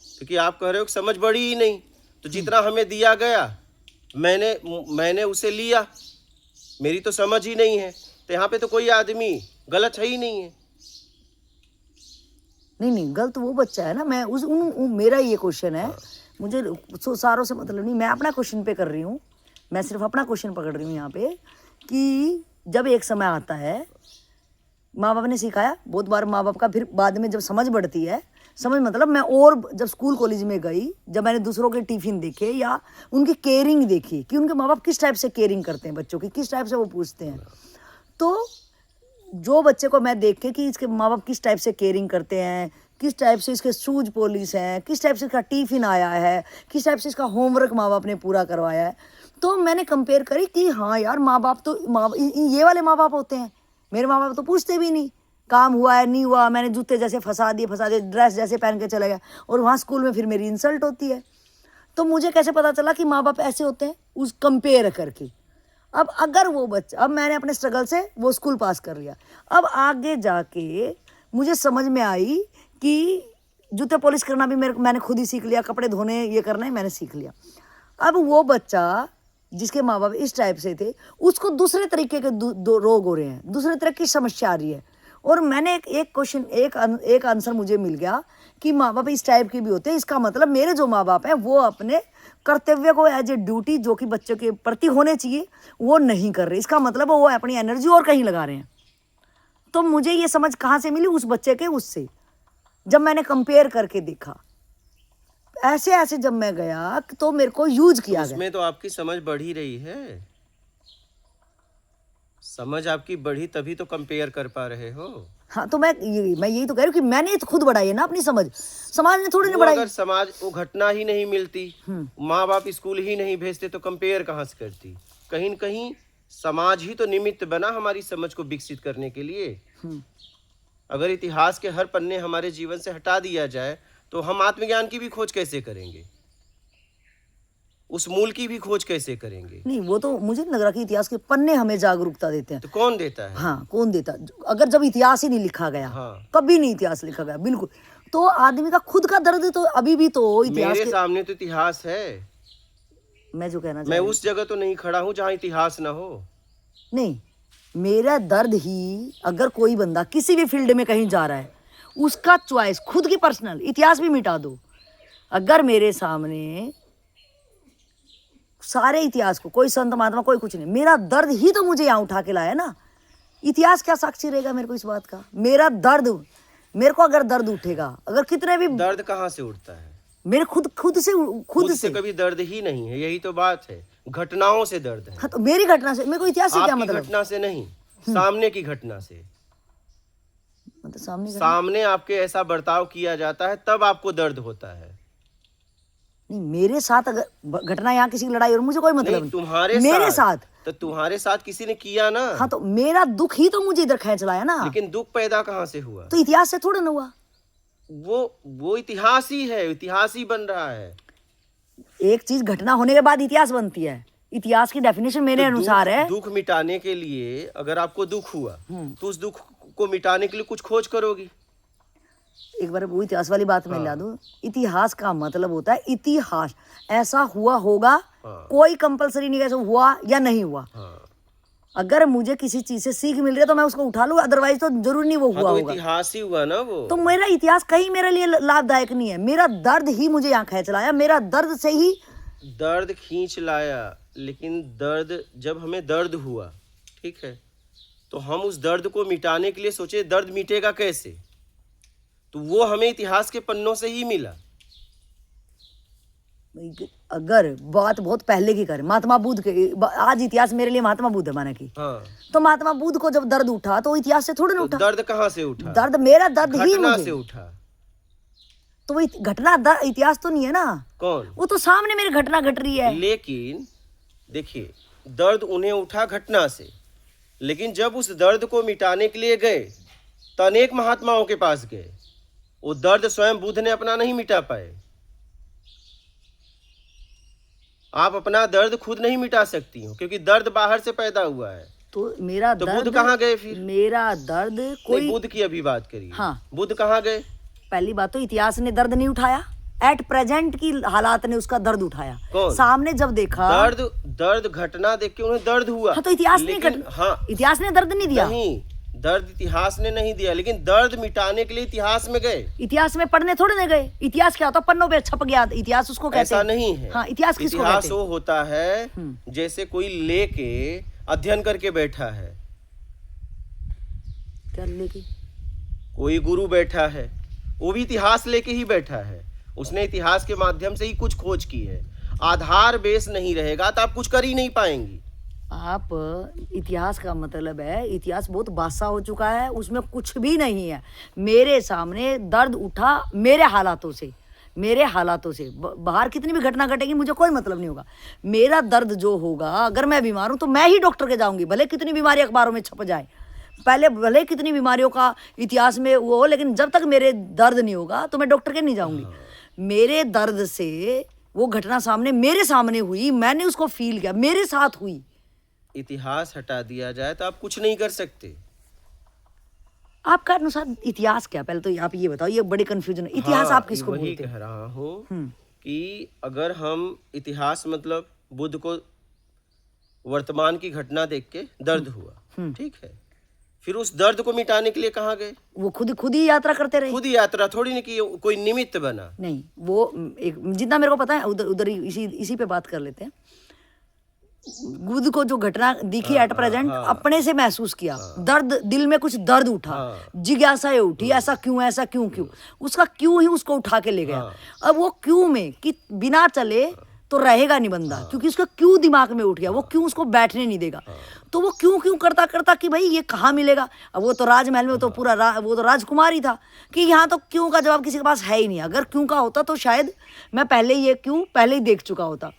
क्योंकि आप कह रहे हो कि समझ बढ़ी ही नहीं, तो जितना हमें दिया गया मैंने उसे लिया, मेरी तो समझ ही नहीं है, तो यहाँ पे तो कोई आदमी गलत है ही नहीं है। नहीं, गलत वो बच्चा है ना। मैं मेरा ये क्वेश्चन है, मुझे सारों से मतलब नहीं, मैं अपना क्वेश्चन पे कर रही हूँ, मैं सिर्फ अपना क्वेश्चन पकड़ रही हूँ यहाँ पे कि जब एक समय आता है, माँ बाप ने सिखाया बहुत बार, माँ बाप का फिर बाद में जब समझ बढ़ती है, समझ मतलब मैं और जब स्कूल कॉलेज में गई, जब मैंने दूसरों के टिफिन देखे या उनकी केयरिंग देखी कि उनके माँ बाप किस टाइप से केयरिंग करते हैं बच्चों की, किस टाइप से वो पूछते हैं, तो जो बच्चे को मैं देख के कि इसके माँ बाप किस टाइप से केयरिंग करते हैं, किस टाइप से इसके शूज पॉलिश हैं, किस टाइप से इसका टिफिन आया है, किस टाइप से इसका होमवर्क माँ बाप ने पूरा करवाया है, तो मैंने कंपेयर करी कि हाँ यार, माँ बाप तो ये वाले माँ बाप होते हैं। मेरे माँ बाप तो पूछते भी नहीं, काम हुआ है नहीं हुआ, मैंने जूते जैसे फंसा दिए, ड्रेस जैसे पहन के चले गए, और वहाँ स्कूल में फिर मेरी इंसल्ट होती है। तो मुझे कैसे पता चला कि माँ बाप ऐसे होते हैं? उस कंपेयर करके। अब अगर वो बच्चा, अब मैंने अपने स्ट्रगल से वो स्कूल पास कर लिया, अब आगे जाके मुझे समझ में आई कि जूते पॉलिश करना भी मैंने खुद ही सीख लिया, कपड़े धोने ये करना ही मैंने सीख लिया। अब वो बच्चा जिसके माँ बाप इस टाइप से थे, उसको दूसरे तरीके के रोग हो रहे हैं, दूसरे तरह की समस्या आ रही है, और मैंने एक क्वेश्चन, एक आंसर मुझे मिल गया कि माँ बाप इस टाइप के भी होते हैं। इसका मतलब मेरे जो माँ बाप हैं वो अपने कर्तव्य को एज ए ड्यूटी जो कि बच्चों के प्रति होने चाहिए वो नहीं कर रहे, इसका मतलब वो अपनी एनर्जी और कहीं लगा रहे हैं। तो मुझे ये समझ कहाँ से मिली? उस बच्चे के उससे, जब मैंने कंपेयर करके देखा, ऐसे ऐसे जब मैं गया तो मेरे को यूज किया गया। उसमें तो आपकी समझ बढ़ ही रही है, समझ आपकी बढ़ी तभी तो कंपेयर कर पा रहे हो। हाँ, तो मैं यही तो कह रही हूँ कि मैंने तो खुद बढ़ाई है ना अपनी समझ, समाज ने थोड़ी नहीं बढ़ाई। अगर समाज वो घटना ही नहीं मिलती, माँ बाप स्कूल ही नहीं भेजते, तो कंपेयर कहाँ से करती? कहीं न कहीं समाज ही तो निमित्त बना हमारी समझ को विकसित करने के लिए। अगर इतिहास के हर पन्ने हमारे जीवन से हटा दिया जाए तो हम आत्मज्ञान की भी खोज कैसे करेंगे, उस मूल की भी खोज कैसे करेंगे? नहीं, वो तो मुझे लग रहा कि इतिहास के पन्ने हमें जागरूकता देते हैं। तो कौन देता है? हाँ, कौन देता? अगर जब इतिहास ही नहीं लिखा गया, हाँ। कभी नहीं इतिहास लिखा गया, बिल्कुल, तो आदमी का खुद का दर्द तो अभी भी तो इतिहास मेरे सामने तो इतिहास है। मैं जो कहना मैं उस जगह तो नहीं खड़ा हूँ जहाँ इतिहास ना हो। नहीं, मेरा दर्द ही, अगर कोई बंदा किसी भी फील्ड में कहीं जा रहा है, उसका चॉइस खुद की पर्सनल, इतिहास भी मिटा दो, अगर मेरे सामने सारे इतिहास को, कोई संत महात्मा कोई कुछ नहीं, मेरा दर्द ही तो मुझे यहाँ उठा के लाया ना। इतिहास क्या साक्षी रहेगा मेरे को इस बात का? मेरा दर्द, मेरे को अगर दर्द उठेगा, अगर कितने भी, दर्द कहाँ से उठता है? मेरे खुद से कभी दर्द ही नहीं है, यही तो बात है, घटनाओं से दर्द है। हाँ, तो मेरी घटना से, मेरे को इतिहास से क्या मतलब? घटना से नहीं, सामने की घटना से। मतलब सामने आपके ऐसा बर्ताव किया जाता है तब आपको दर्द होता है। नहीं, मेरे साथ अगर घटना, यहाँ किसी की लड़ाई और मुझे कोई मतलब नहीं, तुम्हारे मेरे साथ तो तुम्हारे साथ किसी ने किया ना। हाँ, तो मेरा दुख ही तो मुझे इधर खींच लाया ना। लेकिन दुख पैदा कहाँ से हुआ? तो इतिहास से थोड़ा ना हुआ। वो इतिहास ही है, इतिहास ही बन रहा है। एक चीज घटना होने के बाद इतिहास बनती है। इतिहास की डेफिनेशन मेरे अनुसार है, दुख मिटाने के लिए, अगर आपको दुख हुआ तो उस दुख को मिटाने के लिए कुछ खोज करोगी। एक बार वो इतिहास वाली बात मैं ला दूं। इतिहास का मतलब होता है इतिहास, ऐसा हुआ होगा, कोई कंपलसरी नहीं है ऐसा हुआ या नहीं हुआ। अगर मुझे किसी चीज से सीख मिल रही है तो मैं उसको उठा लूं, अदरवाइज तो जरूर नहीं वो हुआ तो होगा। इतिहास ही हुआ ना वो। तो मेरा इतिहास कहीं मेरे लिए लाभदायक नहीं है, मेरा दर्द ही मुझे यहाँ खींच लाया, मेरा दर्द से ही दर्द खींच लाया। लेकिन दर्द, जब हमें दर्द हुआ, ठीक है, तो हम उस दर्द को मिटाने के लिए सोचे दर्द मिटेगा कैसे, तो वो हमें इतिहास के पन्नों से ही मिला। अगर बात बहुत पहले की करें, महात्मा बुद्ध के, आज इतिहास मेरे लिए महात्मा बुद्ध है माने की, तो महात्मा बुद्ध को जब दर्द उठा तो इतिहास से थोड़ी ना उठा। दर्द कहाँ से उठा? दर्द मेरा दर्द ही घटना मुझे से उठा। तो वो घटना इतिहास तो नहीं है ना। कौन? वो तो सामने मेरी घटना घट रही है। लेकिन देखिए, दर्द उन्हें उठा घटना से, लेकिन जब उस दर्द को मिटाने के लिए गए तो अनेक महात्माओं के पास गए, वो दर्द स्वयं बुद्ध ने अपना नहीं मिटा पाए। आप अपना दर्द खुद नहीं मिटा सकती हो, क्योंकि दर्द बाहर से पैदा हुआ है। तो मेरा तो दर्द, बुद्ध कहाँ गए फिर? मेरा दर्द कोई, बुद्ध की अभी बात करिए। हाँ, बुद्ध कहाँ गए? पहली बात तो इतिहास ने दर्द नहीं उठाया, एट प्रेजेंट की हालात ने उसका दर्द उठाया। कौन? सामने जब देखा दर्द घटना देख के उन्हें दर्द हुआ। हाँ, तो इतिहास ने इतिहास ने दर्द नहीं दिया। नहीं, दर्द इतिहास ने नहीं दिया, लेकिन दर्द मिटाने के लिए इतिहास में गए। इतिहास में पढ़ने थोड़े न गए। इतिहास क्या होता है? पन्नों पे छप गया इतिहास, उसको कहते हैं। ऐसा नहीं है। हाँ, इतिहास किसको कहते हैं? इतिहास वो होता है जैसे कोई लेके अध्ययन करके बैठा है। क्या लेके? कोई गुरु बैठा है, वो भी इतिहास लेके ही बैठा है। उसने इतिहास के माध्यम से ही कुछ खोज की है। आधार बेस नहीं रहेगा तो आप कुछ कर ही नहीं पाएंगी। आप इतिहास का मतलब है, इतिहास बहुत बासा हो चुका है, उसमें कुछ भी नहीं है। मेरे सामने दर्द उठा मेरे हालातों से, मेरे हालातों से। बाहर कितनी भी घटना घटेगी मुझे कोई मतलब नहीं होगा। मेरा दर्द जो होगा, अगर मैं बीमार हूं तो मैं ही डॉक्टर के जाऊंगी, भले कितनी बीमारी अखबारों में छप जाए, पहले भले कितनी बीमारियों का इतिहास में वो हो, लेकिन जब तक मेरे दर्द नहीं होगा तो मैं डॉक्टर के नहीं जाऊंगी। मेरे दर्द से वो घटना सामने मेरे सामने हुई, मैंने उसको फील किया, मेरे साथ हुई। इतिहास हटा दिया जाए तो आप कुछ नहीं कर सकते। आपका अनुसार इतिहास क्या? पहले तो आप ये बताओ, ये बड़ी कंफ्यूजन है। इतिहास आप किसको बोलते हैं? वही कह रहा हूँ कि अगर हम इतिहास मतलब बुद्ध को वर्तमान की घटना देख के दर्द हुआ, ठीक है, फिर उस दर्द को मिटाने के लिए कहाँ गए? वो खुद ही यात्रा करते रहे। खुद ही यात्रा, थोड़ी नहीं कि कोई निमित्त बना। नहीं, वो एक जितना मेरे को पता है उधर इसी पे बात कर लेते हैं। बुद्ध को जो घटना दिखी एट प्रेजेंट, अपने से महसूस किया, दर्द, दिल में कुछ दर्द उठा, जिज्ञासा उठी, ऐसा क्यों, उसका क्यों ही उसको उठा के ले गया। अब वो क्यों में कि बिना चले तो रहेगा नहीं बंदा, क्योंकि उसका क्यों दिमाग में उठ गया, वो क्यों उसको बैठने नहीं देगा। तो वो क्यों करता कि भाई ये कहाँ मिलेगा। अब वो तो राजमहल में तो पूरा वो तो राजकुमार ही था कि यहाँ तो क्यों का जवाब किसी के पास है ही नहीं। अगर क्यों का होता तो शायद मैं पहले ही देख चुका होता।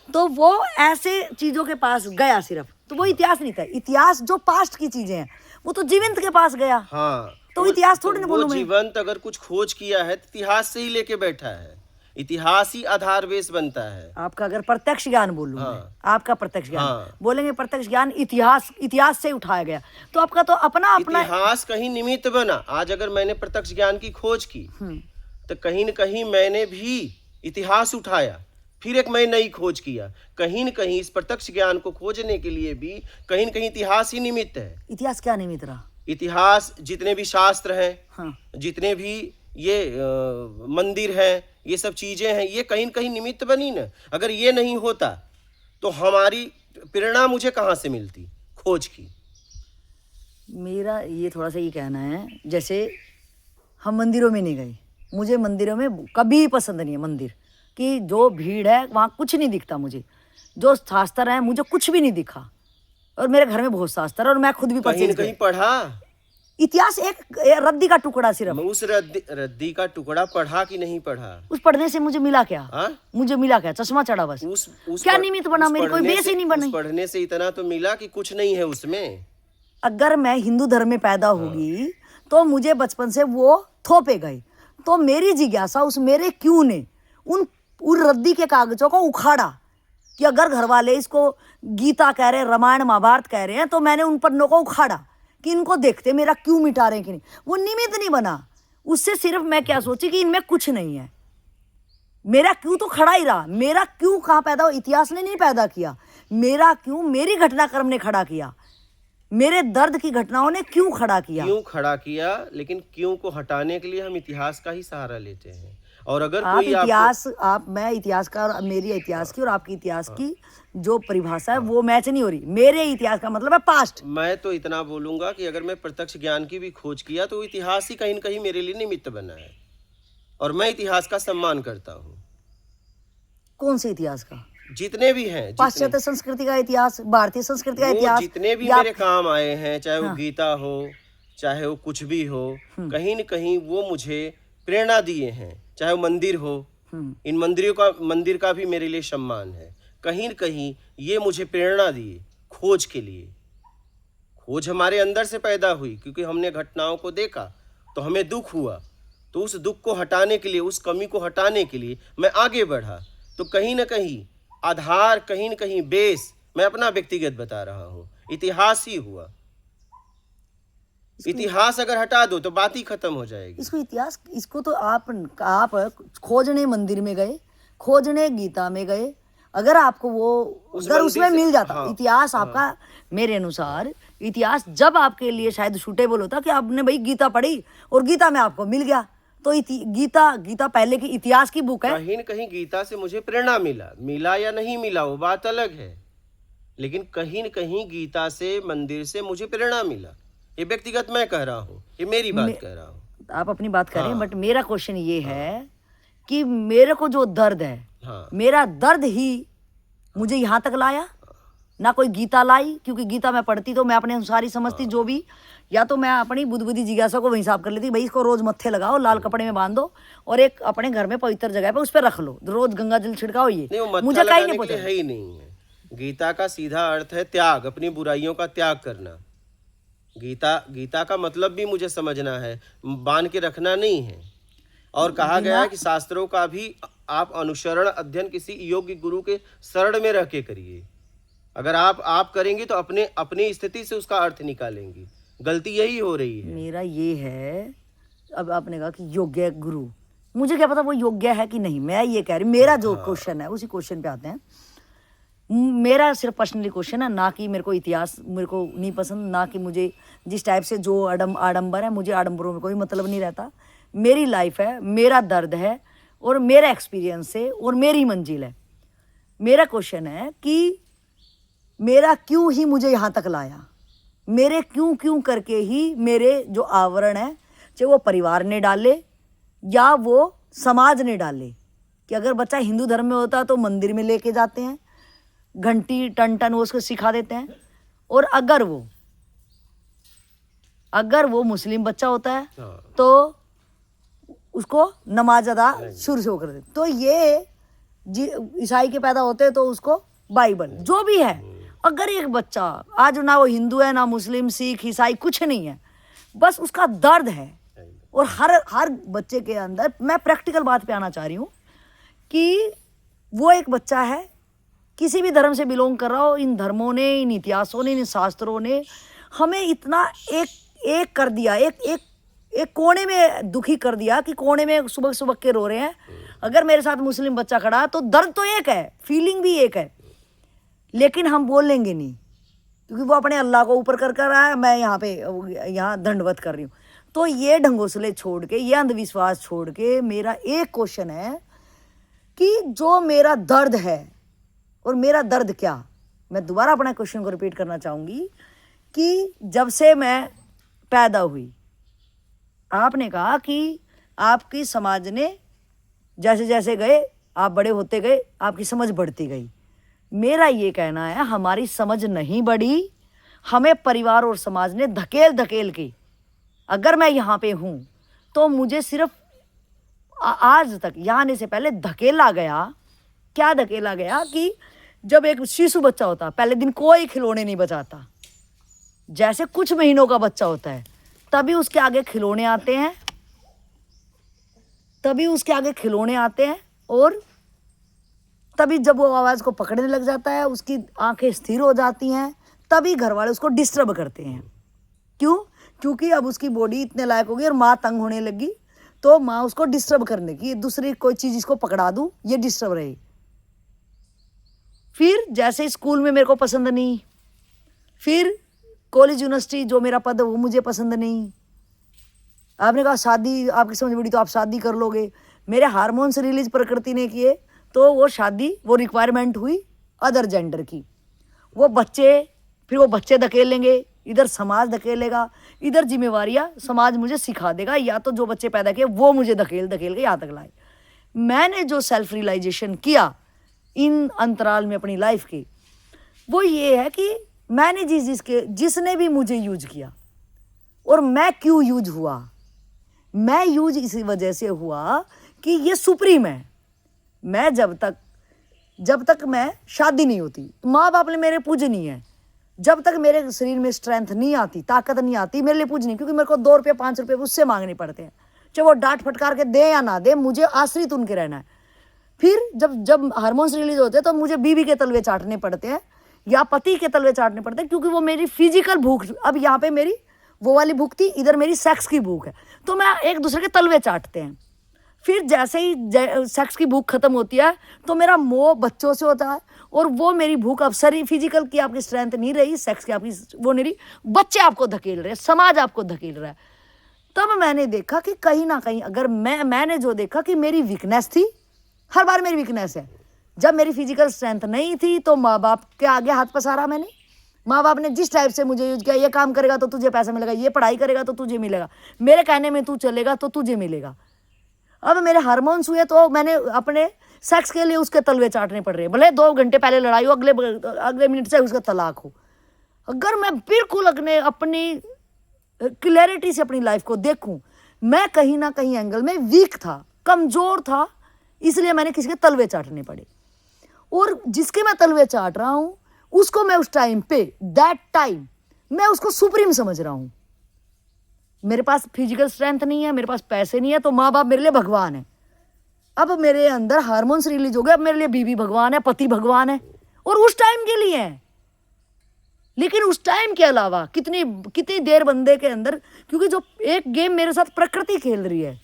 तो वो ऐसे चीजों के पास गया सिर्फ, तो वो इतिहास नहीं था। इतिहास जो पास्ट की चीजें हैं वो तो जीवंत के पास गया। हाँ, तो इतिहास थोड़ी ना बोलूं मैं। जीवंत अगर कुछ खोज किया है तो इतिहास से ही लेके बैठा है। इतिहास ही आधार बेस बनता है। आपका अगर प्रत्यक्ष ज्ञान बोलूं मैं, आपका प्रत्यक्ष ज्ञान बोलेंगे, प्रत्यक्ष ज्ञान इतिहास से उठाया गया, तो आपका तो अपना इतिहास कहीं निमित्त बना। आज अगर मैंने प्रत्यक्ष ज्ञान की खोज की तो कहीं न कहीं मैंने भी इतिहास उठाया, फिर एक मैं नई खोज किया। कहीं न कहीं इस प्रत्यक्ष ज्ञान को खोजने के लिए भी कहीं न कहीं इतिहास ही निमित्त है। इतिहास क्या निमित्त रहा? इतिहास जितने भी शास्त्र हैं, जितने भी ये मंदिर हैं, ये सब चीजें हैं, ये कहीं न कहीं निमित्त बनी ना। अगर ये नहीं होता तो हमारी प्रेरणा मुझे कहाँ से मिलती खोज की। मेरा ये थोड़ा सा ये कहना है, जैसे हम मंदिरों में नहीं गए, मुझे मंदिरों में कभी पसंद नहीं है मंदिर कि जो भीड़ है वहाँ कुछ नहीं दिखता मुझे। जो शास्त्र है मुझे कुछ भी नहीं दिखा, और मेरे घर में बहुत शास्त्र, और मैं खुद भी कहीं पढ़ा। इतिहास एक रद्दी का टुकड़ा सिर्फ। उस रद्दी का टुकड़ा पढ़ा कि नहीं पढ़ा? उस पढ़ने से मुझे मिला क्या? मुझे मिला क्या? चश्मा चढ़ा बस। क्या निमित्त बना? मेरी कोई बेस ही नहीं बनी। पढ़ने से इतना तो मिला कि कुछ नहीं है उसमें। अगर मैं हिंदू धर्म में पैदा होगी तो मुझे बचपन से वो थोपे गए, तो मेरी जिज्ञासा उस मेरे क्यों ने उन रद्दी के कागजों को उखाड़ा कि अगर घर वाले इसको गीता कह रहे हैं, रामायण महाभारत कह रहे हैं, तो मैंने उन पन्नों को उखाड़ा कि इनको देखते मेरा क्यों मिटा रहे हैं कि नहीं। वो निमित्त नहीं बना, उससे सिर्फ मैं क्या सोची कि इनमें कुछ नहीं है। मेरा क्यों तो खड़ा ही रहा, मेरा क्यों कहाँ पैदा हो, इतिहास ने नहीं पैदा किया, मेरा क्यों मेरी घटनाक्रम ने खड़ा किया, मेरे दर्द की घटनाओं ने क्यों खड़ा किया। क्यों खड़ा किया, लेकिन क्यों को हटाने के लिए हम इतिहास का ही सहारा लेते हैं। और अगर आप कोई इतिहास मैं इतिहास का और मेरी इतिहास की और आपकी इतिहास की जो परिभाषा है वो मैच नहीं हो रही। मेरे इतिहास का मतलब है पास्ट। मैं तो इतना बोलूंगा कि अगर मैं प्रत्यक्ष ज्ञान की भी खोज किया तो इतिहास ही कहीं न कहीं मेरे लिए निमित्त बना है, और मैं इतिहास का सम्मान करता हूँ। कौन से इतिहास का? जितने भी हैं, पाश्चात्य संस्कृति का इतिहास, भारतीय संस्कृति का वो इतिहास, जितने भी या मेरे काम आए हैं, चाहे वो गीता हो, चाहे वो कुछ भी हो, कहीं न कहीं वो मुझे प्रेरणा दिए हैं। चाहे वो मंदिर हो, इन मंदिर का भी मेरे लिए सम्मान है। कहीं न कहीं ये मुझे प्रेरणा दिए खोज के लिए। खोज हमारे अंदर से पैदा हुई क्योंकि हमने घटनाओं को देखा तो हमें दुख हुआ, तो उस दुख को हटाने के लिए, उस कमी को हटाने के लिए मैं आगे बढ़ा। तो कहीं न कहीं आधार, कहीं न कहीं बेस मैं अपना व्यक्तिगत बता रहा हूँ, इतिहास ही हुआ। इतिहास अगर हटा दो तो बात ही खत्म हो जाएगी। इसको इतिहास, इसको तो आप खोजने मंदिर में गए, खोजने गीता में गए, अगर आपको वो अगर उसमें मिल जाता, हाँ, इतिहास आपका मेरे अनुसार इतिहास जब आपके लिए शायद सूटेबल होता कि आपने भाई गीता पढ़ी और गीता में आपको मिल गया, तो गीता पहले की इतिहास की बुक है। कहीं न कहीं गीता से मुझे प्रेरणा मिला या नहीं मिला वो बात अलग है, लेकिन कहीं न कहीं गीता से, मंदिर से मुझे प्रेरणा मिला। ये व्यक्तिगत मैं कह रहा हूँ, ये मेरी बात कह रहा हूँ। आप अपनी बात कर रहे हैं, हाँ। बट मेरा क्वेश्चन ये है कि मेरे को जो दर्द है, हाँ। मेरा दर्द ही मुझे यहाँ तक लाया, ना कोई गीता लाई, क्योंकि गीता मैं पढ़ती तो मैं अपने अनुसार ही समझती जो भी, या तो मैं अपनी बुद्धि जिज्ञासा को वहीं साफ कर लेती, भाई इसको रोज मत्थे लगाओ, लाल कपड़े में बांध दो और एक अपने घर में पवित्र जगह पे उस पर रख लो, रोज गंगा जल छिड़काओ। ये नहीं, वो मत्था मुझे कहीं नहीं लगाने के लिए पता है ही नहीं है। गीता का सीधा अर्थ है त्याग, अपनी बुराइयों का त्याग करना। गीता का मतलब भी मुझे समझना है, बांध के रखना नहीं है। और कहा गया है कि शास्त्रों का भी आप अनुसरण, अध्ययन किसी योग्य गुरु के शरण में रह के करिए। अगर आप करेंगे तो अपनी स्थिति से उसका अर्थ निकालेंगे। गलती यही हो रही है। मेरा ये है, अब आपने कहा कि योग्य गुरु, मुझे क्या पता वो योग्य है कि नहीं, मैं ये कह रही, मेरा जो क्वेश्चन है उसी क्वेश्चन पे आते हैं। मेरा सिर्फ पर्सनली क्वेश्चन है, ना कि मेरे को इतिहास मेरे को नहीं पसंद, ना कि मुझे जिस टाइप से जो आडंबर है, मुझे आडंबरों में कोई मतलब नहीं रहता। मेरी लाइफ है, मेरा दर्द है और मेरा एक्सपीरियंस है और मेरी मंजिल है। मेरा क्वेश्चन है कि मेरा क्यों ही मुझे यहाँ तक लाया, मेरे क्यों करके ही मेरे जो आवरण है, चाहे वो परिवार ने डाले या वो समाज ने डाले, कि अगर बच्चा हिंदू धर्म में होता तो मंदिर में लेके जाते हैं, घंटी टन वो उसको सिखा देते हैं, और अगर वो मुस्लिम बच्चा होता है तो उसको नमाज अदा शुरू से कर देते। तो ये ईसाई के पैदा होते हैं तो उसको बाइबल, जो भी है। अगर एक बच्चा आज ना वो हिंदू है, ना मुस्लिम, सिख, ईसाई, कुछ नहीं है, बस उसका दर्द है, और हर बच्चे के अंदर, मैं प्रैक्टिकल बात पे आना चाह रही हूँ कि वो एक बच्चा है, किसी भी धर्म से बिलोंग कर रहा हो, इन धर्मों ने, इन इतिहासों ने, इन शास्त्रों ने हमें इतना एक कर दिया, एक कोने में दुखी कर दिया कि कोने में सुबह के रो रहे हैं। अगर मेरे साथ मुस्लिम बच्चा खड़ा तो दर्द तो एक है, फीलिंग भी एक है, लेकिन हम बोलेंगे नहीं क्योंकि वो अपने अल्लाह को ऊपर कर रहा है, मैं यहाँ दंडवत कर रही हूँ। तो ये ढंगोसले छोड़ के, ये अंधविश्वास छोड़ के, मेरा एक क्वेश्चन है कि जो मेरा दर्द है, और मेरा दर्द क्या, मैं दोबारा अपना क्वेश्चन को रिपीट करना चाहूँगी कि जब से मैं पैदा हुई, आपने कहा कि आपकी समाज ने जैसे जैसे गए, आप बड़े होते गए, आपकी समझ बढ़ती गई। मेरा ये कहना है हमारी समझ नहीं बढ़ी, हमें परिवार और समाज ने धकेल के, अगर मैं यहाँ पे हूँ तो मुझे सिर्फ आज तक यहाँ आने से पहले धकेला गया। क्या धकेला गया कि जब एक शिशु बच्चा होता, पहले दिन कोई खिलौने नहीं बचाता, जैसे कुछ महीनों का बच्चा होता है तभी उसके आगे खिलौने आते हैं, और तभी जब वो आवाज़ को पकड़ने लग जाता है, उसकी आंखें स्थिर हो जाती हैं, तभी घर वाले उसको डिस्टर्ब करते हैं। क्यों? क्योंकि अब उसकी बॉडी इतने लायक हो गई और माँ तंग होने लगी, तो माँ उसको डिस्टर्ब करने की, दूसरी कोई चीज इसको पकड़ा दूं, ये डिस्टर्ब रहे। फिर जैसे स्कूल में मेरे को पसंद नहीं, फिर कॉलेज यूनिवर्सिटी जो मेरा पद वो मुझे पसंद नहीं। आपने कहा शादी आपकी समझ बड़ी तो आप शादी कर लोगे, मेरे हार्मोन्स रिलीज प्रकृति ने किए, तो वो शादी वो रिक्वायरमेंट हुई अदर जेंडर की। वो बच्चे, फिर वो बच्चे धकेलेंगे, इधर समाज धकेलेगा, इधर जिम्मेवारियां समाज मुझे सिखा देगा, या तो जो बच्चे पैदा किए वो मुझे धकेल धकेल के यहाँ तक लाए। मैंने जो सेल्फ रियलाइजेशन किया इन अंतराल में अपनी लाइफ के, वो ये है कि मैंने जिसने भी मुझे यूज किया, और मैं क्यों यूज हुआ, मैं यूज इसी वजह से हुआ कि ये सुप्रीम है। मैं जब तक मैं शादी नहीं होती, माँ बाप ने मेरे पूजनी है, जब तक मेरे शरीर में स्ट्रेंथ नहीं आती, ताकत नहीं आती, मेरे लिए पूजनी, क्योंकि मेरे को 2 रुपये 5 रुपये उससे मांगने पड़ते हैं, चाहे वो डांट फटकार के दे या ना दे, मुझे आश्रित उनके रहना है। फिर जब हार्मोन्स रिलीज होते हैं तो मुझे बीवी के तलवे चाटने पड़ते हैं या पति के तलवे चाटने पड़ते हैं, क्योंकि वो मेरी फिजिकल भूख, अब यहाँ पे मेरी वो वाली भूख थी, इधर मेरी सेक्स की भूख है, तो मैं एक दूसरे के तलवे चाटते हैं। फिर जैसे ही सेक्स की भूख खत्म होती है तो मेरा मोह बच्चों से होता है, और वो मेरी भूख अब शरीर फिजिकल की आपकी स्ट्रेंथ नहीं रही, सेक्स की आपकी वो नहीं रही, बच्चे आपको धकेल रहे हैं, समाज आपको धकेल रहा है। तब मैंने देखा कि कहीं ना कहीं अगर मैंने जो देखा कि मेरी वीकनेस थी, हर बार मेरी वीकनेस है। जब मेरी फिजिकल स्ट्रेंथ नहीं थी तो माँ बाप के आगे हाथ पसारा मैंने। माँ बाप ने जिस टाइप से मुझे यूज किया, ये काम करेगा तो तुझे पैसा मिलेगा, ये पढ़ाई करेगा तो तुझे मिलेगा, मेरे कहने में तू चलेगा तो तुझे मिलेगा। अब मेरे हार्मोन्स हुए तो मैंने अपने सेक्स के लिए उसके तलवे चाटने पड़ रहे हैं, भले 2 घंटे पहले लड़ाई हो, अगले मिनट से उसका तलाक हो। अगर मैं बिल्कुल अपनी क्लैरिटी से अपनी लाइफ को देखूं, मैं कहीं ना कहीं एंगल में वीक था, कमजोर था, इसलिए मैंने किसी के तलवे चाटने पड़े। और जिसके मैं तलवे चाट रहा हूं उसको मैं उस टाइम पे, दैट टाइम मैं उसको सुप्रीम समझ रहा हूं। मेरे पास फिजिकल स्ट्रेंथ नहीं है, मेरे पास पैसे नहीं है, तो माँ बाप मेरे लिए भगवान है। अब मेरे अंदर हार्मोन्स रिलीज हो गए, अब मेरे लिए बीवी भगवान है, पति भगवान है, और उस टाइम के लिए है। लेकिन उस टाइम के अलावा कितनी देर बंदे के अंदर, क्योंकि जो एक गेम मेरे साथ प्रकृति खेल रही है,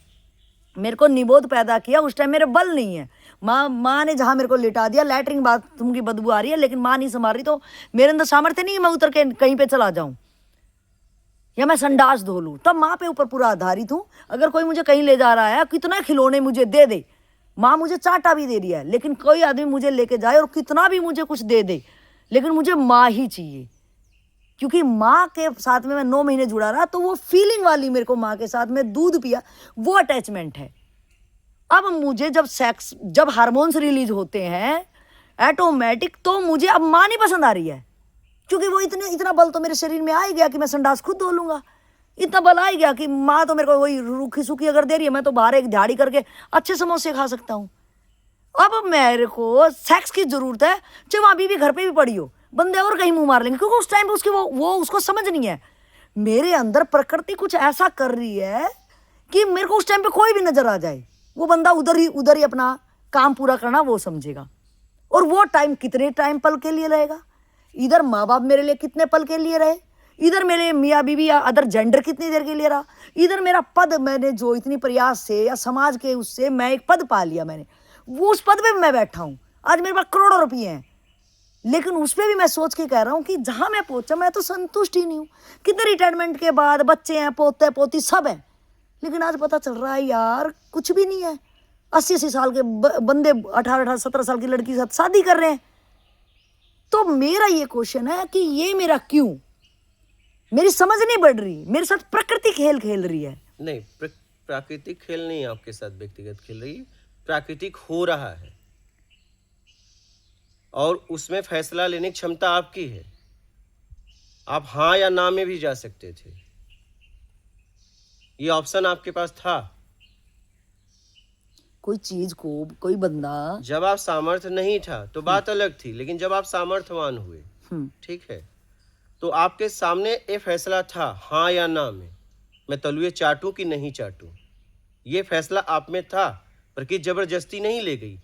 मेरे को निबोध पैदा किया, उस टाइम मेरे बल नहीं है। माँ ने जहाँ मेरे को लिटा दिया, लैटरिन बाथरूम की बदबू आ रही है, लेकिन माँ नहीं संभाल रही, तो मेरे अंदर सामर्थ्य नहीं है मैं उतर के कहीं पे चला जाऊं या मैं संडास धो लूं। तब माँ पे ऊपर पूरा आधारित हूं। अगर कोई मुझे कहीं ले जा रहा है, कितना खिलौने मुझे दे दे, माँ मुझे चाटा भी दे दिया है, लेकिन कोई आदमी मुझे लेके जाए और कितना भी मुझे कुछ दे दे, लेकिन मुझे माँ ही चाहिए, क्योंकि माँ के साथ में मैं 9 महीने जुड़ा रहा, तो वो फीलिंग वाली मेरे को माँ के साथ में दूध पिया, वो अटैचमेंट है। अब मुझे जब हार्मोन्स रिलीज होते हैं ऑटोमेटिक, तो मुझे अब माँ नहीं पसंद आ रही है, क्योंकि वो इतना बल तो मेरे शरीर में आ ही गया कि मैं संडास खुद धो लूंगा। इतना बल आ ही गया कि माँ तो मेरे को वही रूखी सूखी अगर दे रही है, मैं तो बाहर एक झाड़ी करके अच्छे समोसे खा सकता हूँ। अब मेरे को सेक्स की जरूरत है, चाहे वहाँ बीवी घर पे भी पड़ी हो, बंदे और कहीं मुंह मार लेंगे, क्योंकि उस टाइम पे उसकी वो उसको समझ नहीं है। मेरे अंदर प्रकृति कुछ ऐसा कर रही है कि मेरे को उस टाइम पे कोई भी नजर आ जाए, वो बंदा उधर ही अपना काम पूरा करना वो समझेगा। और वो टाइम कितने टाइम पल के लिए रहेगा, इधर माँ बाप मेरे लिए कितने पल के लिए रहे, इधर मेरे मियाँ बीवी या अदर जेंडर कितनी देर के लिए रहा, इधर मेरा पद, मैंने जो इतनी प्रयास से या समाज के उससे मैं एक पद पा लिया, मैंने वो उस पद पे मैं बैठा हूँ, आज मेरे पास करोड़ों रुपये हैं, लेकिन उस पर भी मैं सोच के कह रहा हूँ कि जहाँ मैं पहुँचा मैं तो संतुष्ट ही नहीं हूँ। कितने रिटायरमेंट के बाद बच्चे हैं, पोते पोती सब हैं, लेकिन आज पता चल रहा है यार कुछ भी नहीं है। 80 साल के बंदे 18 17 साल की लड़की के साथ शादी कर रहे हैं। तो मेरा ये क्वेश्चन है कि ये मेरा क्यों, मेरी समझ नहीं बढ़ रही, मेरे साथ प्रकृति खेल रही है। नहीं, प्राकृतिक खेल नहीं आपके साथ व्यक्तिगत खेल रही है, प्राकृतिक हो रहा है, और उसमें फैसला लेने की क्षमता आपकी है। आप हाँ या ना में भी जा सकते थे, ये ऑप्शन आपके पास था। कोई चीज को कोई बंदा, जब आप सामर्थ्य नहीं था तो बात अलग थी, लेकिन जब आप सामर्थ्यवान हुए, ठीक है, तो आपके सामने ये फैसला था हाँ या ना में, मैं तलुए चाटूं कि नहीं चाटूं, ये फैसला आप में था। प्रकृति जबरदस्ती नहीं ले गई,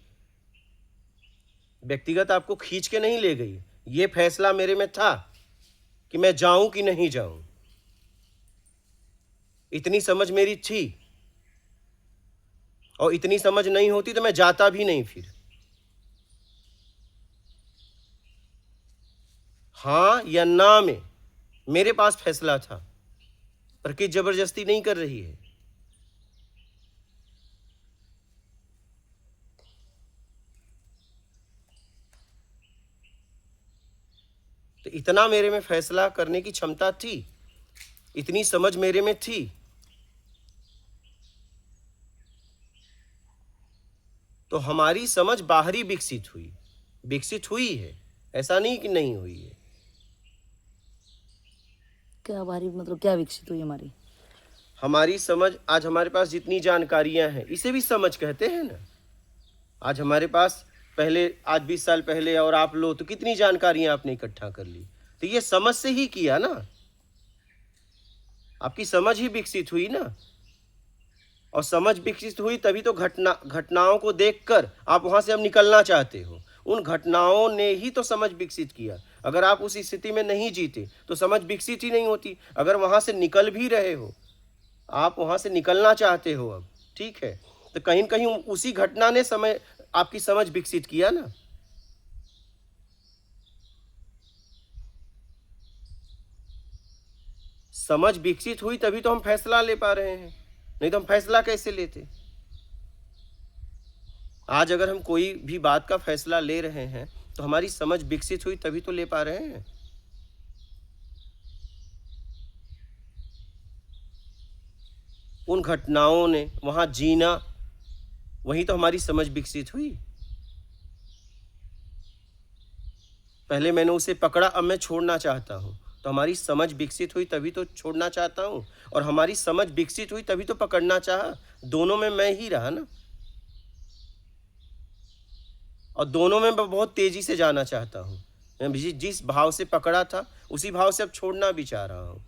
व्यक्तिगत आपको खींच के नहीं ले गई, ये फैसला मेरे में था कि मैं जाऊं कि नहीं जाऊं, इतनी समझ मेरी थी। और इतनी समझ नहीं होती तो मैं जाता भी नहीं फिर। हाँ या ना में मेरे पास फैसला था, प्रकृति जबरदस्ती नहीं कर रही है। तो इतना मेरे में फैसला करने की क्षमता थी, इतनी समझ मेरे में थी। तो हमारी समझ बाहरी विकसित हुई है, ऐसा नहीं कि नहीं हुई है। क्या बाहरी मतलब क्या विकसित हुई हमारी? हमारी समझ, आज हमारे पास जितनी जानकारियां हैं इसे भी समझ कहते हैं ना। आज हमारे पास पहले, आज 20 साल पहले और आप लो तो कितनी जानकारियां आपने इकट्ठा कर ली, तो ये समझ से ही किया ना, आपकी समझ ही विकसित हुई ना। और समझ विकसित हुई तभी तो घटनाओं को देखकर आप वहां से अब निकलना चाहते हो। उन घटनाओं ने ही तो समझ विकसित किया। अगर आप उस स्थिति में नहीं जीते तो समझ विकसित ही नहीं होती। अगर वहां से निकल भी रहे हो, आप वहां से निकलना चाहते हो अब, ठीक है, तो कहीं न कहीं उसी घटना ने आपकी समझ विकसित किया ना। समझ विकसित हुई तभी तो हम फैसला ले पा रहे हैं, नहीं तो हम फैसला कैसे लेते। आज अगर हम कोई भी बात का फैसला ले रहे हैं तो हमारी समझ विकसित हुई तभी तो ले पा रहे हैं। उन घटनाओं ने वहां जीना, वही तो हमारी समझ विकसित हुई। पहले मैंने उसे पकड़ा, अब मैं छोड़ना चाहता हूं, तो हमारी समझ विकसित हुई तभी तो छोड़ना चाहता हूं। और हमारी समझ विकसित हुई तभी तो पकड़ना चाहा। दोनों में मैं ही रहा ना, और दोनों में मैं बहुत तेजी से जाना चाहता हूं। मैं जिस भाव से पकड़ा था उसी भाव से अब छोड़ना भी चाह रहा हूं,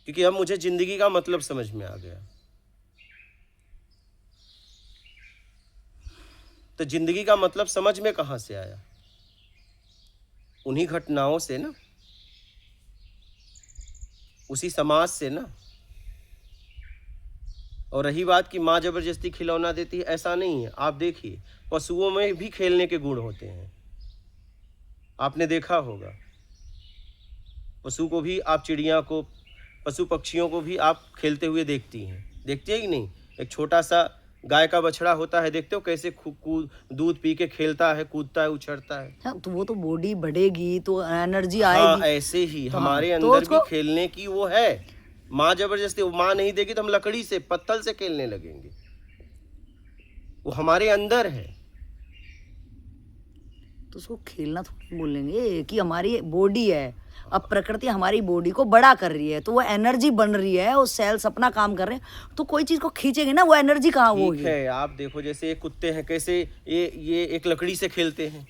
क्योंकि अब मुझे जिंदगी का मतलब समझ में आ गया। तो जिंदगी का मतलब समझ में कहां से आया? उन्हीं घटनाओं से ना, उसी समाज से ना। और रही बात कि माँ जबरदस्ती खिलौना देती है, ऐसा नहीं है। आप देखिए, पशुओं में भी खेलने के गुण होते हैं, आपने देखा होगा। पशु को भी आप, चिड़िया को, पशु पक्षियों को भी आप खेलते हुए देखती हैं, देखती है कि नहीं? एक छोटा सा गाय का बछड़ा होता है, देखते हो कैसे दूध पी के खेलता है, कूदता है, उछलता है। हाँ, तो वो तो बॉडी बढ़ेगी तो एनर्जी हाँ, आएगी। ऐसे ही तो हमारे तो अंदर भी खेलने की वो है। माँ जबरदस्ती, वो माँ नहीं देगी तो हम लकड़ी से, पत्थर से खेलने लगेंगे। वो हमारे अंदर है। तो उसको खेलना थोड़ी बोलेंगे कि हमारी बॉडी है। अब प्रकृति हमारी बॉडी को बड़ा कर रही है तो वो एनर्जी बन रही है, वो सेल्स अपना काम कर रहे हैं, तो कोई चीज को खींचेंगे ना, वो एनर्जी कहाँ ठीक होगी? है, आप देखो जैसे ये कुत्ते हैं, कैसे ये एक लकड़ी से खेलते हैं।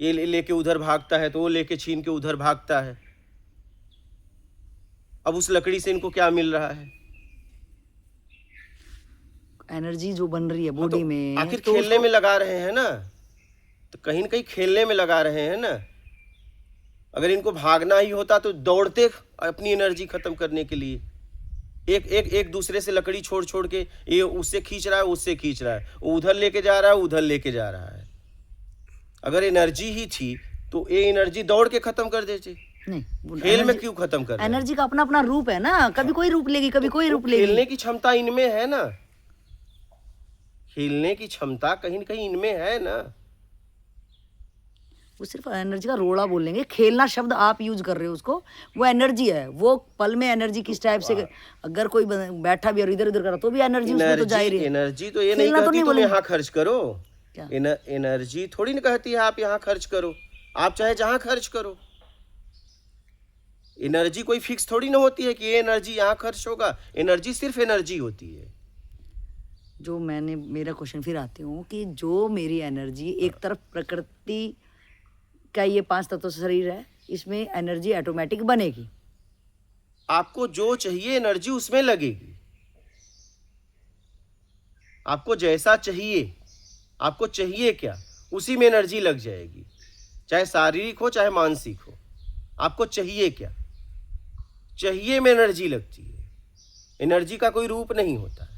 ये लेके उधर भागता है तो वो लेके छीन के उधर भागता है। अब उस लकड़ी से इनको क्या मिल रहा है? एनर्जी जो बन रही है हाँ, बॉडी तो में। आखिर तो खेलने में लगा रहे हैं ना, तो कहीं न कहीं खेलने में लगा रहे हैं ना। अगर इनको भागना ही होता तो दौड़ते अपनी एनर्जी खत्म करने के लिए। एक दूसरे से लकड़ी छोड़ छोड़ के, ये उससे खींच रहा है, उससे खींच रहा है, वो उधर लेके जा रहा है, उधर लेके जा रहा है। अगर एनर्जी ही थी तो ये एनर्जी दौड़ के खत्म कर देते। नहीं, खेल में क्यों खत्म कर रहे हैं? एनर्जी का अपना अपना रूप है ना, कभी कोई रूप लेगी, कभी कोई रूप लेगी। खेलने की क्षमता इनमें है ना, खेलने की क्षमता कहीं न कहीं इनमें है ना। वो सिर्फ एनर्जी का रोड़ा बोलेंगे, खेलना शब्द आप यूज कर रहे हो उसको, वो एनर्जी है। वो पल में एनर्जी किस टाइप से, अगर कोई बैठा भी और इधर उधर करा तो भी एनर्जी उसमें तो जा ही रही है। एनर्जी तो ये नहीं खेलना तो कहती नहीं तुम बोलेंगे। यहाँ खर्च करो। क्या? एनर्जी थोड़ी ना कहती है आप यहाँ खर्च करो, आप चाहे जहाँ खर्च करो। एनर्जी कोई फिक्स थोड़ी ना होती है कि ये एनर्जी यहाँ खर्च होगा। एनर्जी सिर्फ एनर्जी होती है। जो मेरा क्वेश्चन फिर आती हूँ कि जो मेरी एनर्जी, एक तरफ प्रकृति का ये 5 तत्व शरीर है, इसमें एनर्जी ऑटोमेटिक बनेगी। आपको जो चाहिए एनर्जी उसमें लगेगी। आपको जैसा चाहिए, आपको चाहिए क्या, उसी में एनर्जी लग जाएगी, चाहे शारीरिक हो चाहे मानसिक हो। आपको चाहिए क्या, चाहिए में एनर्जी लगती है। एनर्जी का कोई रूप नहीं होता है।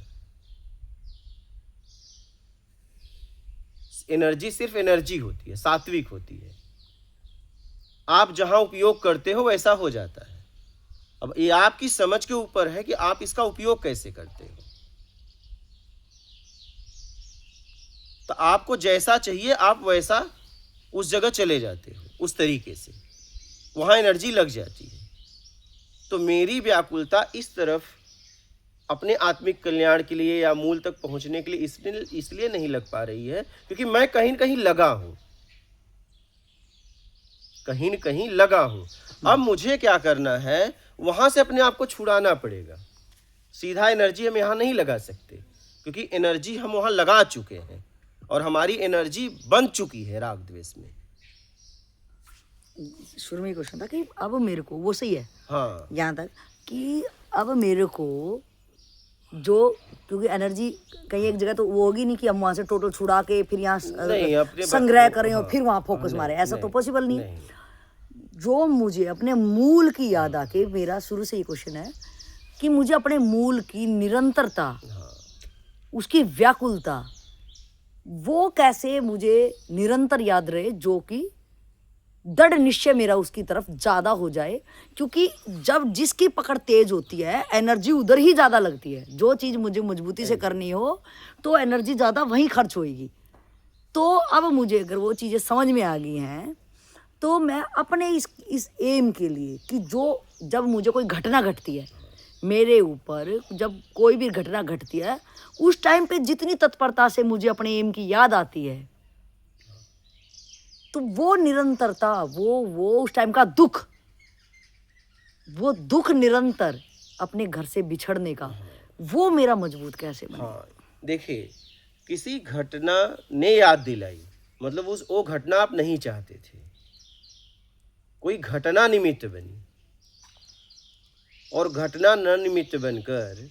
एनर्जी सिर्फ एनर्जी होती है, सात्विक होती है। आप जहां उपयोग करते हो वैसा हो जाता है। अब ये आपकी समझ के ऊपर है कि आप इसका उपयोग कैसे करते हो। तो आपको जैसा चाहिए आप वैसा उस जगह चले जाते हो, उस तरीके से वहां एनर्जी लग जाती है। तो मेरी व्याकुलता इस तरफ अपने आत्मिक कल्याण के लिए या मूल तक पहुंचने के लिए इसलिए नहीं लग पा रही है क्योंकि मैं कहीं न कहीं लगा हूं, कहीं न कहीं लगा हूं। अब मुझे क्या करना है, वहां से अपने आप को छुड़ाना पड़ेगा। सीधा एनर्जी हम यहां नहीं लगा सकते क्योंकि एनर्जी हम वहां लगा चुके हैं और हमारी एनर्जी बन चुकी है राग द्वेष में। शुरू में क्वेश्चन था कि अब मेरे को, वो सही है हाँ, यहाँ तक कि अब मेरे को जो, क्योंकि एनर्जी कहीं एक जगह तो वो होगी नहीं कि हम वहां से टोटल छुड़ा के फिर यहाँ संग्रह करें और फिर वहां फोकस मारे, ऐसा तो पॉसिबल नहीं है। जो मुझे अपने मूल की याद आके, मेरा शुरू से ये क्वेश्चन है कि मुझे अपने मूल की निरंतरता, उसकी व्याकुलता, वो कैसे मुझे निरंतर याद रहे, जो कि दृढ़ निश्चय मेरा उसकी तरफ ज्यादा हो जाए। क्योंकि जब जिसकी पकड़ तेज होती है एनर्जी उधर ही ज्यादा लगती है। जो चीज मुझे मजबूती से करनी हो तो एनर्जी ज्यादा वहीं खर्च होएगी। तो अब मुझे अगर वो चीजें समझ में आ गई हैं तो मैं अपने इस एम के लिए कि जो, जब मुझे कोई घटना घटती है मेरे ऊपर, जब कोई भी घटना घटती है उस टाइम पे जितनी तत्परता से मुझे अपने एम की याद आती है, तो वो निरंतरता, वो उस टाइम का दुख, वो दुख निरंतर अपने घर से बिछड़ने का, वो मेरा मजबूत कैसे बने। हाँ, देखिए, किसी घटना ने याद दिलाई, मतलब वो घटना आप नहीं चाहते थे, कोई घटना निमित्त बनी और घटना न निमित्त बनकर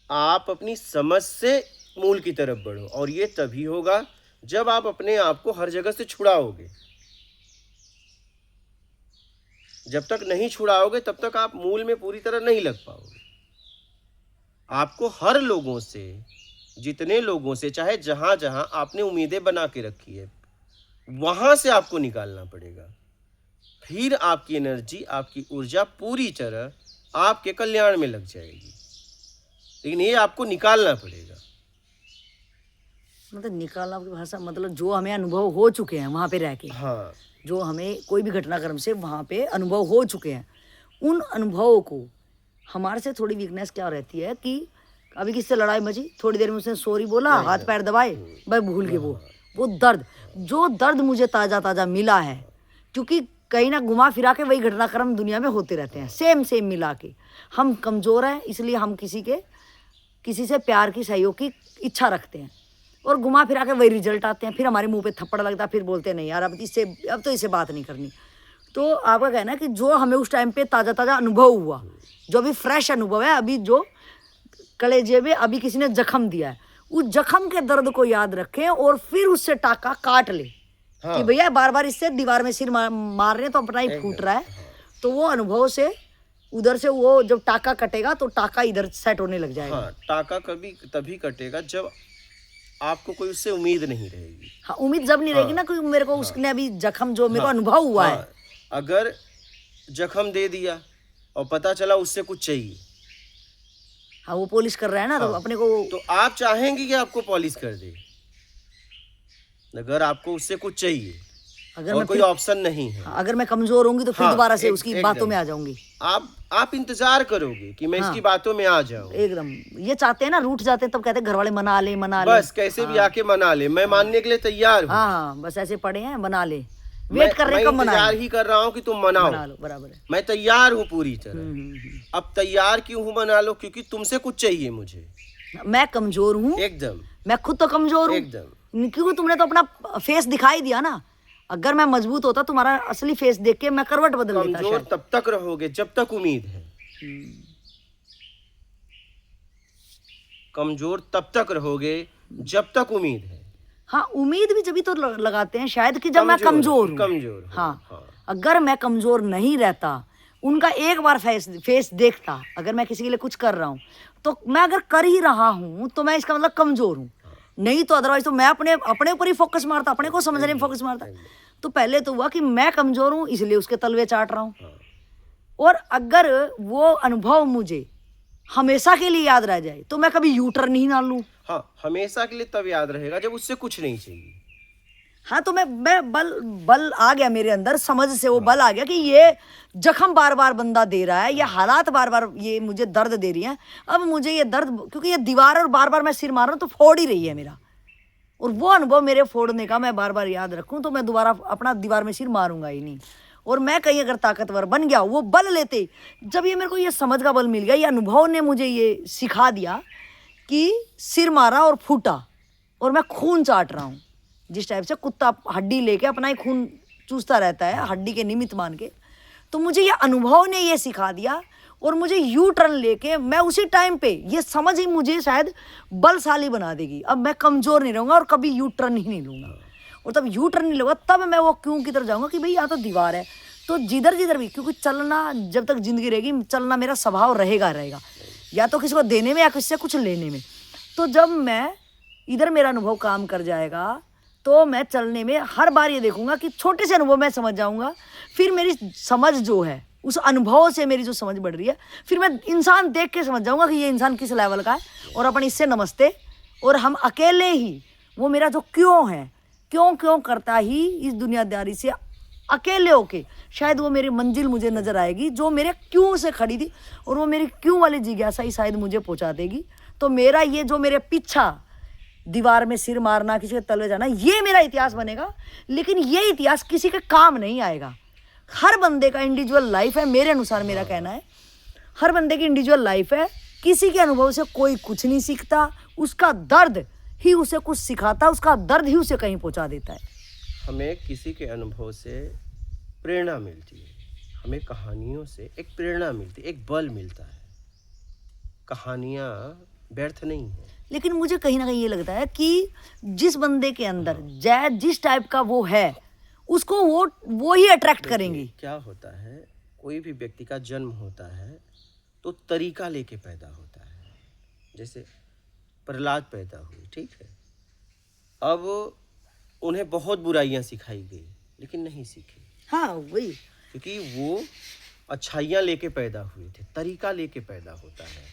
आप अपनी समझ से मूल की तरफ बढ़ो। और ये तभी होगा जब आप अपने आप को हर जगह से छुड़ाओगे। जब तक नहीं छुड़ाओगे तब तक आप मूल में पूरी तरह नहीं लग पाओगे। आपको हर लोगों से, जितने लोगों से, चाहे जहां जहां आपने उम्मीदें बना के रखी है, वहां से आपको निकालना पड़ेगा। फिर आपकी एनर्जी, आपकी ऊर्जा पूरी तरह आपके कल्याण में लग जाएगी। लेकिन ये आपको निकालना पड़ेगा। मतलब निकालना की भाषा, मतलब जो हमें अनुभव हो चुके हैं वहां पे रह के, हाँ, जो हमें कोई भी घटनाक्रम से वहां पे अनुभव हो चुके हैं, उन अनुभवों को, हमारे से थोड़ी वीकनेस क्या रहती है कि अभी किससे लड़ाई मची, थोड़ी देर में उसने सॉरी बोला, हाथ पैर दबाए, भाई भूल गए वो दर्द, जो दर्द मुझे ताजा ताजा मिला है। क्योंकि कहीं ना घुमा फिरा के वही घटनाक्रम दुनिया में होते रहते हैं, सेम मिला के। हम कमजोर हैं इसलिए हम किसी से प्यार की, सहयोग की इच्छा रखते हैं और घुमा फिरा के वही रिजल्ट आते हैं। फिर हमारे मुंह पे थप्पड़ लगता है, फिर बोलते हैं नहीं यार अब तो इससे बात नहीं करनी। तो आपका कहना है कि जो हमें उस टाइम पे ताज़ा ताज़ा अनुभव हुआ, जो अभी फ्रेश अनुभव है, अभी जो कलेजे में अभी किसी ने जख्म दिया है, उस जख्म के दर्द को याद रखें और फिर उससे टाका काट ले। हाँ। कि भैया बार बार इससे दीवार में सिर मार रहे हैं तो अपना ही फूट रहा है। तो वो अनुभव से उधर से वो जब टाका कटेगा तो टाका इधर सेट होने लग जाएगा। हाँ, टाका कभी तभी कटेगा जब आपको कोई उससे उम्मीद नहीं रहेगी। हाँ, उम्मीद जब नहीं रहेगी ना, क्योंकि मेरे को उसने अभी जख्म जो मेरे को अनुभव हुआ है, अगर जख्म दे दिया और पता चला उससे कुछ चाहिए, हाँ वो पॉलिश कर रहा है ना, तो अपने को, तो आप चाहेंगे कि आपको पॉलिश कर दे। अगर आपको उससे कुछ चाहिए, अगर और कोई ऑप्शन नहीं है, अगर मैं कमजोर होंगी तो फिर दोबारा से उसकी बातों में आ जाऊंगी। आप इंतजार करोगे कि मैं इसकी बातों में आ जाऊं। एकदम ये चाहते हैं ना, रूठ जाते हैं तब कहते हैं घर वाले मना ले बस कैसे भी आके मना ले, मैं मानने के लिए तैयार हूँ। हाँ, बस ऐसे पड़े हैं, मना ले, वेट कर रहे, कब मना, इंतजार ही कर रहा हूँ कि तुम मनाओ। बराबर है, मैं तैयार हूँ पूरी तरह। अब तैयार क्यों हूँ, मना लो, क्योंकि तुमसे कुछ चाहिए मुझे। मैं कमजोर हूँ एकदम, मैं खुद तो कमजोर हूँ एकदम, क्योंकि तुमने तो अपना फेस दिखाई दिया ना। अगर मैं मजबूत होता तुम्हारा असली फेस देख के मैं करवट बदल देता। कमजोर तब तक रहोगे जब तक उम्मीद है। कमजोर तब तक रहोगे जब तक उम्मीद है। हाँ, उम्मीद भी जब तो लगाते हैं शायद कि जब मैं कमजोर हूँ। कमजोर, हाँ, अगर मैं कमजोर नहीं रहता उनका एक बार फेस देखता, अगर मैं किसी के लिए कुछ कर रहा हूँ तो मैं अगर कर ही रहा हूँ तो मैं इसका मतलब कमजोर हूँ, नहीं तो अदरवाइज तो मैं अपने ऊपर ही फोकस मारता, अपने को समझने में फोकस मारता। तो पहले तो हुआ कि मैं कमजोर हूँ इसलिए उसके तलवे चाट रहा हूँ, और अगर वो अनुभव मुझे हमेशा के लिए याद रह जाए तो मैं कभी यू टर्न ही ना लूं। हाँ, हमेशा के लिए तब याद रहेगा जब उससे कुछ नहीं चाहिए। हाँ, तो मैं बल आ गया मेरे अंदर, समझ से वो बल आ गया कि ये जख्म बार बार बंदा दे रहा है, ये हालात बार बार ये मुझे दर्द दे रही है, अब मुझे ये दर्द, क्योंकि ये दीवार और बार बार मैं सिर मार रहा हूँ तो फोड़ ही रही है मेरा, और वो अनुभव मेरे फोड़ने का मैं बार बार याद रखूं तो मैं दोबारा अपना दीवार में सिर मारूंगा ही नहीं। और मैं कहीं अगर ताकतवर बन गया, वो बल लेते, जब ये मेरे को ये समझ का बल मिल गया, ये अनुभव ने मुझे ये सिखा दिया कि सिर मारा और फूटा और मैं खून चाट रहा हूँ, जिस टाइप से कुत्ता हड्डी लेके अपना ही खून चूसता रहता है हड्डी के निमित्त मान के, तो मुझे ये अनुभव ने ये सिखा दिया और मुझे यू टर्न लेके मैं उसी टाइम पे ये समझ ही मुझे शायद बलशाली बना देगी। अब मैं कमजोर नहीं रहूँगा और कभी यू टर्न ही नहीं लूँगा, और तब यू टर्न नहीं लूँगा तब मैं वो क्यों की तरफ जाऊँगा कि भाई यहाँ तो दीवार है, तो जिधर जिधर भी, क्योंकि चलना जब तक जिंदगी रहेगी चलना मेरा स्वभाव रहेगा, या तो किसी को देने में या किसी से कुछ लेने में। तो जब मैं इधर मेरा अनुभव काम कर जाएगा तो मैं चलने में हर बार ये देखूंगा कि छोटे से अनुभव मैं समझ जाऊंगा, फिर मेरी समझ जो है उस अनुभव से मेरी जो समझ बढ़ रही है, फिर मैं इंसान देख के समझ जाऊंगा कि ये इंसान किस लेवल का है, और अपन इससे नमस्ते, और हम अकेले ही वो मेरा जो क्यों है, क्यों करता ही इस दुनियादारी से अकेले होके शायद वो मेरी मंजिल मुझे नजर आएगी जो मेरे क्यों से खड़ी थी, और वो मेरी क्यों वाली जिज्ञासा ही शायद मुझे पहुंचा देगी। तो मेरा ये जो मेरे पीछा दीवार में सिर मारना, किसी के तलवे जाना, ये मेरा इतिहास बनेगा, लेकिन ये इतिहास किसी के काम नहीं आएगा। हर बंदे का इंडिविजुअल लाइफ है, मेरे अनुसार मेरा कहना है, हर बंदे की इंडिविजुअल लाइफ है, किसी के अनुभव से कोई कुछ नहीं सीखता, उसका दर्द ही उसे कुछ सिखाता, उसका दर्द ही उसे कहीं पहुंचा देता है। हमें किसी के अनुभव से प्रेरणा मिलती है, हमें कहानियों से एक प्रेरणा मिलती है, एक बल मिलता है। कहानियाँ व्यर्थ नहीं है। लेकिन मुझे कहीं ना कहीं ये लगता है कि जिस बंदे के अंदर जिस टाइप का वो है उसको वो ही अट्रैक्ट करेंगी। क्या होता है, कोई भी व्यक्ति का जन्म होता है तो तरीका लेके पैदा होता है। जैसे प्रहलाद पैदा हुए, ठीक है, अब उन्हें बहुत बुराइयां सिखाई गई लेकिन नहीं सीखे। हाँ, वही, क्योंकि वो अच्छाइयाँ लेके पैदा हुए थे, तरीका लेके पैदा होता है।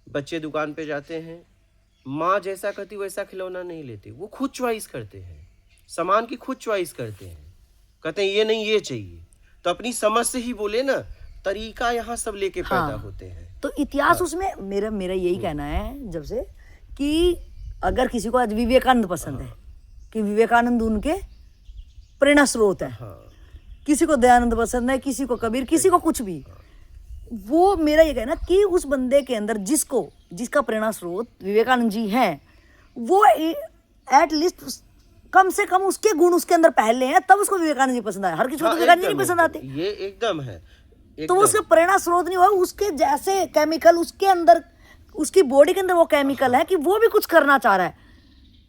बच्चे दुकान पे जाते हैं, माँ जैसा कहती वैसा खिलौना नहीं लेते, वो खुद चॉइस करते हैं, सामान की खुद चॉइस करते हैं, कहते हैं ये नहीं ये चाहिए, तो अपनी समझ से ही बोले ना, तरीका यहाँ सब लेके पैदा होते हैं। तो इतिहास उसमें मेरा यही कहना है जब से कि अगर किसी को आज विवेकानंद पसंद है कि विवेकानंद उनके प्रेरणा स्रोत है, किसी को दयानंद पसंद है, किसी को कबीर, किसी को कुछ भी, वो मेरा ये कहना कि उस बंदे के अंदर जिसका प्रेरणा स्रोत विवेकानंद जी हैं, वो एट लीस्ट कम से कम उसके गुण उसके अंदर पहले हैं, तब उसको विवेकानंद जी पसंद आए। हर किसी को विवेकानंद जी नहीं पसंद आते, ये एकदम है, तो उसका प्रेरणा स्रोत नहीं हुआ, उसके जैसे केमिकल उसके अंदर, उसकी बॉडी के अंदर वो केमिकल है कि वो भी कुछ करना चाह रहा है,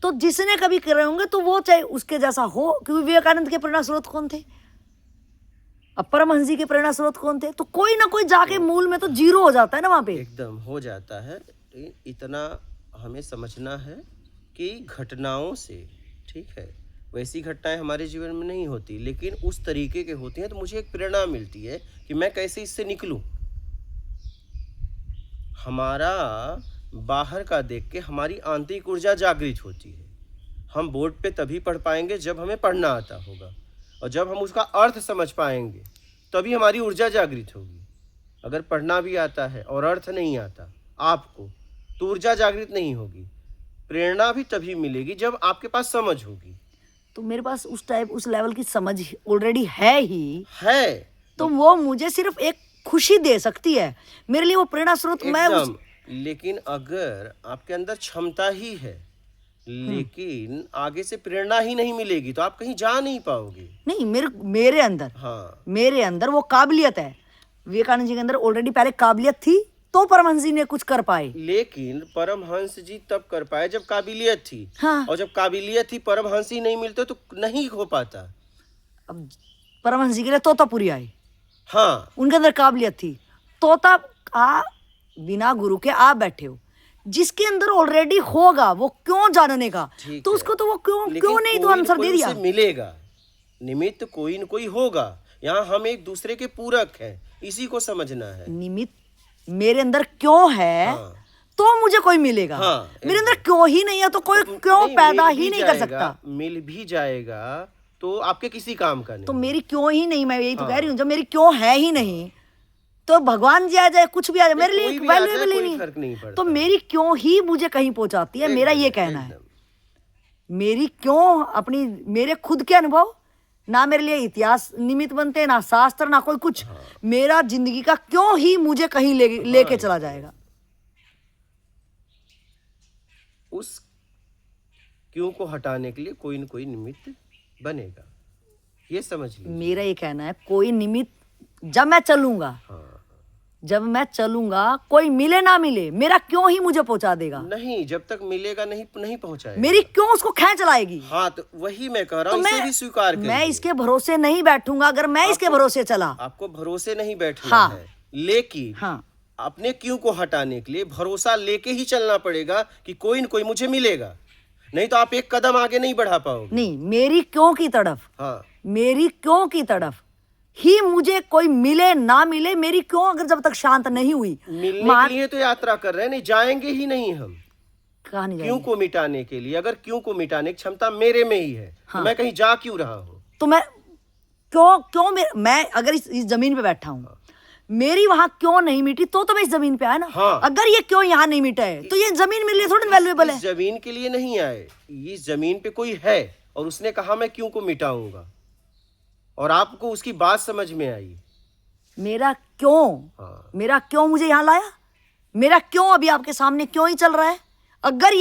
तो जिसने कभी कर रहे होंगे तो वो चाहे उसके जैसा हो। क्योंकि विवेकानंद के प्रेरणा स्रोत कौन थे, अब परमहंस जी के प्रेरणा स्रोत कौन थे, तो कोई ना कोई जाके मूल में तो जीरो हो जाता है ना, वहां पे एकदम हो जाता है। इतना हमें समझना है कि घटनाओं से, ठीक है, वैसी घटनाएं हमारे जीवन में नहीं होती, लेकिन उस तरीके के होती हैं, तो मुझे एक प्रेरणा मिलती है कि मैं कैसे इससे निकलूं। हमारा बाहर का देख के हमारी आंतरिक ऊर्जा जागृत होती है। हम बोर्ड पे तभी पढ़ पाएंगे जब हमें पढ़ना आता होगा, और जब हम उसका अर्थ समझ पाएंगे तभी हमारी ऊर्जा जागृत होगी। अगर पढ़ना भी आता है और अर्थ नहीं आता आपको, तो ऊर्जा जागृत नहीं होगी। प्रेरणा भी तभी मिलेगी जब आपके पास समझ होगी। तो मेरे पास उस लेवल की समझ ऑलरेडी है, तो वो मुझे सिर्फ एक खुशी दे सकती है, मेरे लिए वो प्रेरणा स्रोत लेकिन अगर आपके अंदर क्षमता ही है लेकिन आगे से प्रेरणा ही नहीं मिलेगी तो आप कहीं जा नहीं पाओगे। नहीं, मेरे अंदर, हाँ, मेरे अंदर वो काबिलियत है। विवेकानंद जी के अंदर ऑलरेडी पहले काबिलियत थी, तो परमहंस जी ने कुछ कर पाए। लेकिन परमहंस जी तब कर पाए जब काबिलियत थी, हाँ, और जब काबिलियत थी, परमहंस ही नहीं मिलते तो नहीं हो पाता। अब परमहंस जी के लिए तोतापुरी आए, हाँ उनके अंदर काबिलियत थी। तोता आ बिना गुरु के आप बैठे हो, जिसके अंदर ऑलरेडी होगा वो क्यों जानने का, ठीक तो है। उसको तो वो क्यों लेकिन क्यों नहीं तो कोई न आंसर कोई दे दिया। उसे मिलेगा, निमित्त कोई न कोई होगा। यहाँ हम एक दूसरे के पूरक हैं, इसी को समझना है। निमित्त मेरे अंदर क्यों है, हाँ। तो मुझे कोई मिलेगा। हाँ, मेरे अंदर क्यों ही नहीं है तो कोई क्यों नहीं, पैदा मिल ही भी नहीं कर जाएगा, सकता। मिल भी जाएगा तो आपके किसी काम का नहीं। तो मेरी क्यों ही नहीं, मैं यही तो हाँ। कह रही हूँ, जब मेरी क्यों है ही नहीं तो भगवान जी आ जाए, कुछ भी आ जाए, मेरे लिए कोई भी आ जाए, वैल्यूएबल ही कोई नहीं। फर्क नहीं पड़ता। तो मेरी क्यों ही मुझे कहीं पहुंचाती है, मेरा ये एकदम, कहना है। एकदम। मेरी क्यों अपनी, मेरे खुद के अनुभव ना मेरे लिए इतिहास निमित्त बनते, ना शास्त्र, ना कोई कुछ। मेरा जिंदगी का क्यों ही मुझे कहीं लेके चला जाएगा। उस क्यों को हटाने के लिए कोई न कोई निमित्त बनेगा, ये समझ लीजिए। मेरा ये कहना है, कोई निमित्त जब मैं चलूंगा, हाँ। जब मैं चलूंगा, कोई मिले ना मिले, मेरा क्यों ही मुझे पहुंचा देगा। नहीं, जब तक मिलेगा नहीं पहुंचाएगा। मेरी क्यों उसको खींच लाएगी। हाँ, तो वही मैं कह रहा तो हूँ, इसे भी स्वीकार मैं करिए। इसके भरोसे नहीं बैठूंगा। अगर मैं इसके भरोसे चला, आपको भरोसे नहीं बैठना हाँ। है, लेकिन हाँ, अपने क्यों को हटाने के लिए भरोसा लेके ही चलना पड़ेगा कि कोई न कोई मुझे मिलेगा, नहीं तो आप एक कदम आगे नहीं बढ़ा पाओगे। नहीं, मेरी क्यों की तरफ, हाँ, मेरी क्यों की तरफ ही मुझे कोई मिले ना मिले, मेरी क्यों अगर जब तक शांत नहीं हुई, मिलने के लिए तो यात्रा कर रहे हैं, नहीं जाएंगे ही नहीं हम। कहा नहीं क्यों जाएगी। को मिटाने के लिए, अगर क्यों को मिटाने की क्षमता मेरे में ही है, हाँ। तो मैं कहीं जा क्यों रहा हूँ। तो मैं क्यों मैं अगर इस जमीन पे बैठा हूँ, मेरी वहां क्यों नहीं मिटी, तो मैं इस जमीन पे आया ना। हाँ। अगर ये क्यों यहाँ नहीं मिटा है, तो ये जमीन मेरे लिए थोड़ी वैल्यूएबल है। इस जमीन के लिए नहीं आए, इस जमीन पे कोई है और उसने कहा मैं क्यों को मिटाऊंगा, और आपको उसकी बात समझ में आई। मेरा क्यों, हाँ। मेरा क्यों मुझे यहाँ लाया, मेरा क्यों अभी आपके सामने क्यों ही चल रहा है। अगर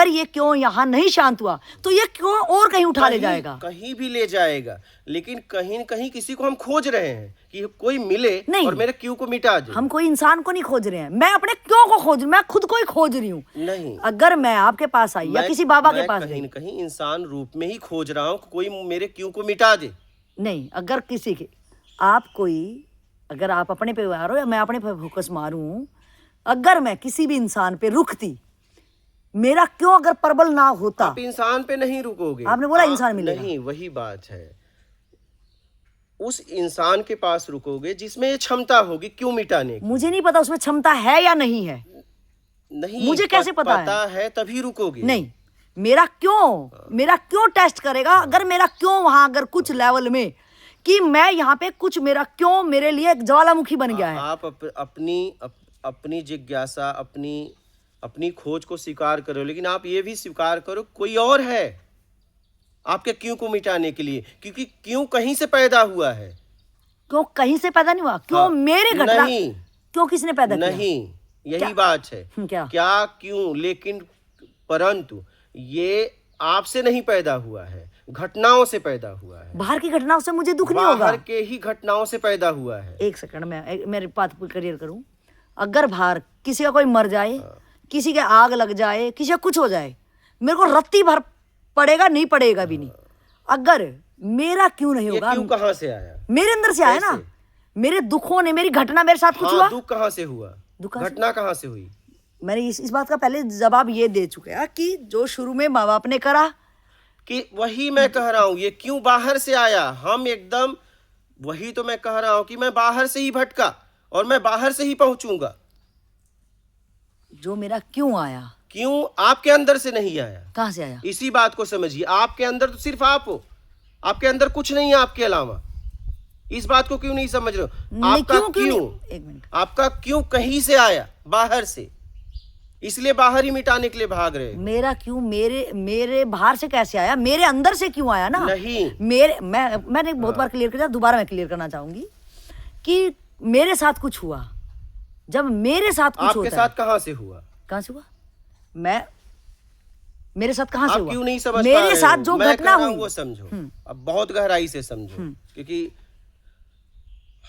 ये क्यों यहाँ नहीं शांत हुआ, तो ये क्यों और कहीं उठा ले जाएगा। कहीं भी ले जाएगा, लेकिन कहीं न कहीं किसी को हम खोज रहे हैं कि कोई मिले नहीं। और मेरे क्यों को मिटा दे। हम कोई इंसान को नहीं खोज रहे हैं, मैं अपने क्यों को खोज, मैं खुद को ही खोज रही हूँ। नहीं, अगर मैं आपके पास आई या किसी बाबा के पास कहीं गई, न कहीं इंसान रूप में ही खोज रहा हूँ, कोई मेरे क्यों को मिटा दे। नहीं, अगर किसी के अगर आप अपने पे मारो या मैं अपने पे फोकस मारूं, अगर मैं किसी भी इंसान पे रुकती, मेरा क्यों अगर प्रबल ना होता। आप इंसान पे नहीं रुकोगे, आपने बोला इंसान मिलेगा। नहीं, वही बात है, उस इंसान के पास रुकोगे जिसमें ये क्षमता होगी क्यों मिटाने की। मुझे नहीं पता उसमें क्षमता है या नहीं है। नहीं, मुझे कैसे पता है तभी रुकोगे। नहीं, मेरा क्यों टेस्ट करेगा। अगर मेरा क्यों वहां अगर कुछ लेवल में कि मैं यहाँ पे कुछ, मेरा क्यों मेरे लिए एक ज्वालामुखी बन गया है। आप अपनी जिज्ञासा, अपनी खोज को स्वीकार करो, लेकिन आप ये भी स्वीकार करो कोई और है आपके क्यों को मिटाने के लिए, क्योंकि क्यों कहीं से पैदा हुआ है। क्यों कहीं से पैदा नहीं हुआ, क्यों हाँ, मेरे घटना, नहीं, क्यों किसने पैदा किया। नहीं, यही क्या? बात है। क्या क्यों, लेकिन परंतु ये आपसे नहीं पैदा हुआ है, घटनाओं से पैदा हुआ है। बाहर की घटनाओं से मुझे दुख नहीं होगा। बाहर के ही घटनाओं से पैदा हुआ है। एक सेकंड में मेरी बात क्लियर करूं। अगर बाहर किसी का कोई मर जाए, किसी के आग लग जाए, किसी का कुछ हो जाए, मेरे को रत्ती भर पड़ेगा नहीं, पड़ेगा भी नहीं। अगर मेरा क्यों नहीं ये होगा, क्यों कहाँ से आया, मेरे अंदर से आया ना। कैसे? मेरे दुखों ने, मेरी घटना, मेरे साथ कुछ हुआ। दुख कहाँ से हुआ, घटना कहाँ से हुई। मैंने इस बात का पहले जवाब ये दे चुके हैं कि जो शुरू में माँ बाप ने करा, कि वही मैं कह रहा हूं, ये क्यों बाहर से आया। हम एकदम वही तो मैं कह रहा हूं कि मैं बाहर से ही भटका और मैं बाहर से ही पहुंचूंगा। जो मेरा क्यों आया, क्यों आपके अंदर से नहीं आया। कहां से आया। इसी बात को समझिए, आपके अंदर तो सिर्फ आप हो, आपके अंदर कुछ नहीं है आपके अलावा। इस बात को क्यों नहीं समझ रहे हो। आपका क्यों, एक मिनट, आपका क्यों कहीं से आया, बाहर से, इसलिए बाहर ही मिटाने के लिए भाग रहे। मेरा क्यों मेरे बाहर से कैसे आया, मेरे अंदर से क्यों आया ना। नहीं, मैंने बहुत बार क्लियर किया, दोबारा मैं क्लियर करना चाहूंगी कि मेरे साथ कुछ हुआ। जब मेरे साथ कुछ आपके होता साथ है, कहां से हुआ, कहां से हुआ, मेरे साथ कहां से आप हुआ। क्यों नहीं समझ पा मेरे रहे साथ हो? जो मैं घटना कह रहा हूं हुई, वो समझो, अब बहुत गहराई से समझो। क्योंकि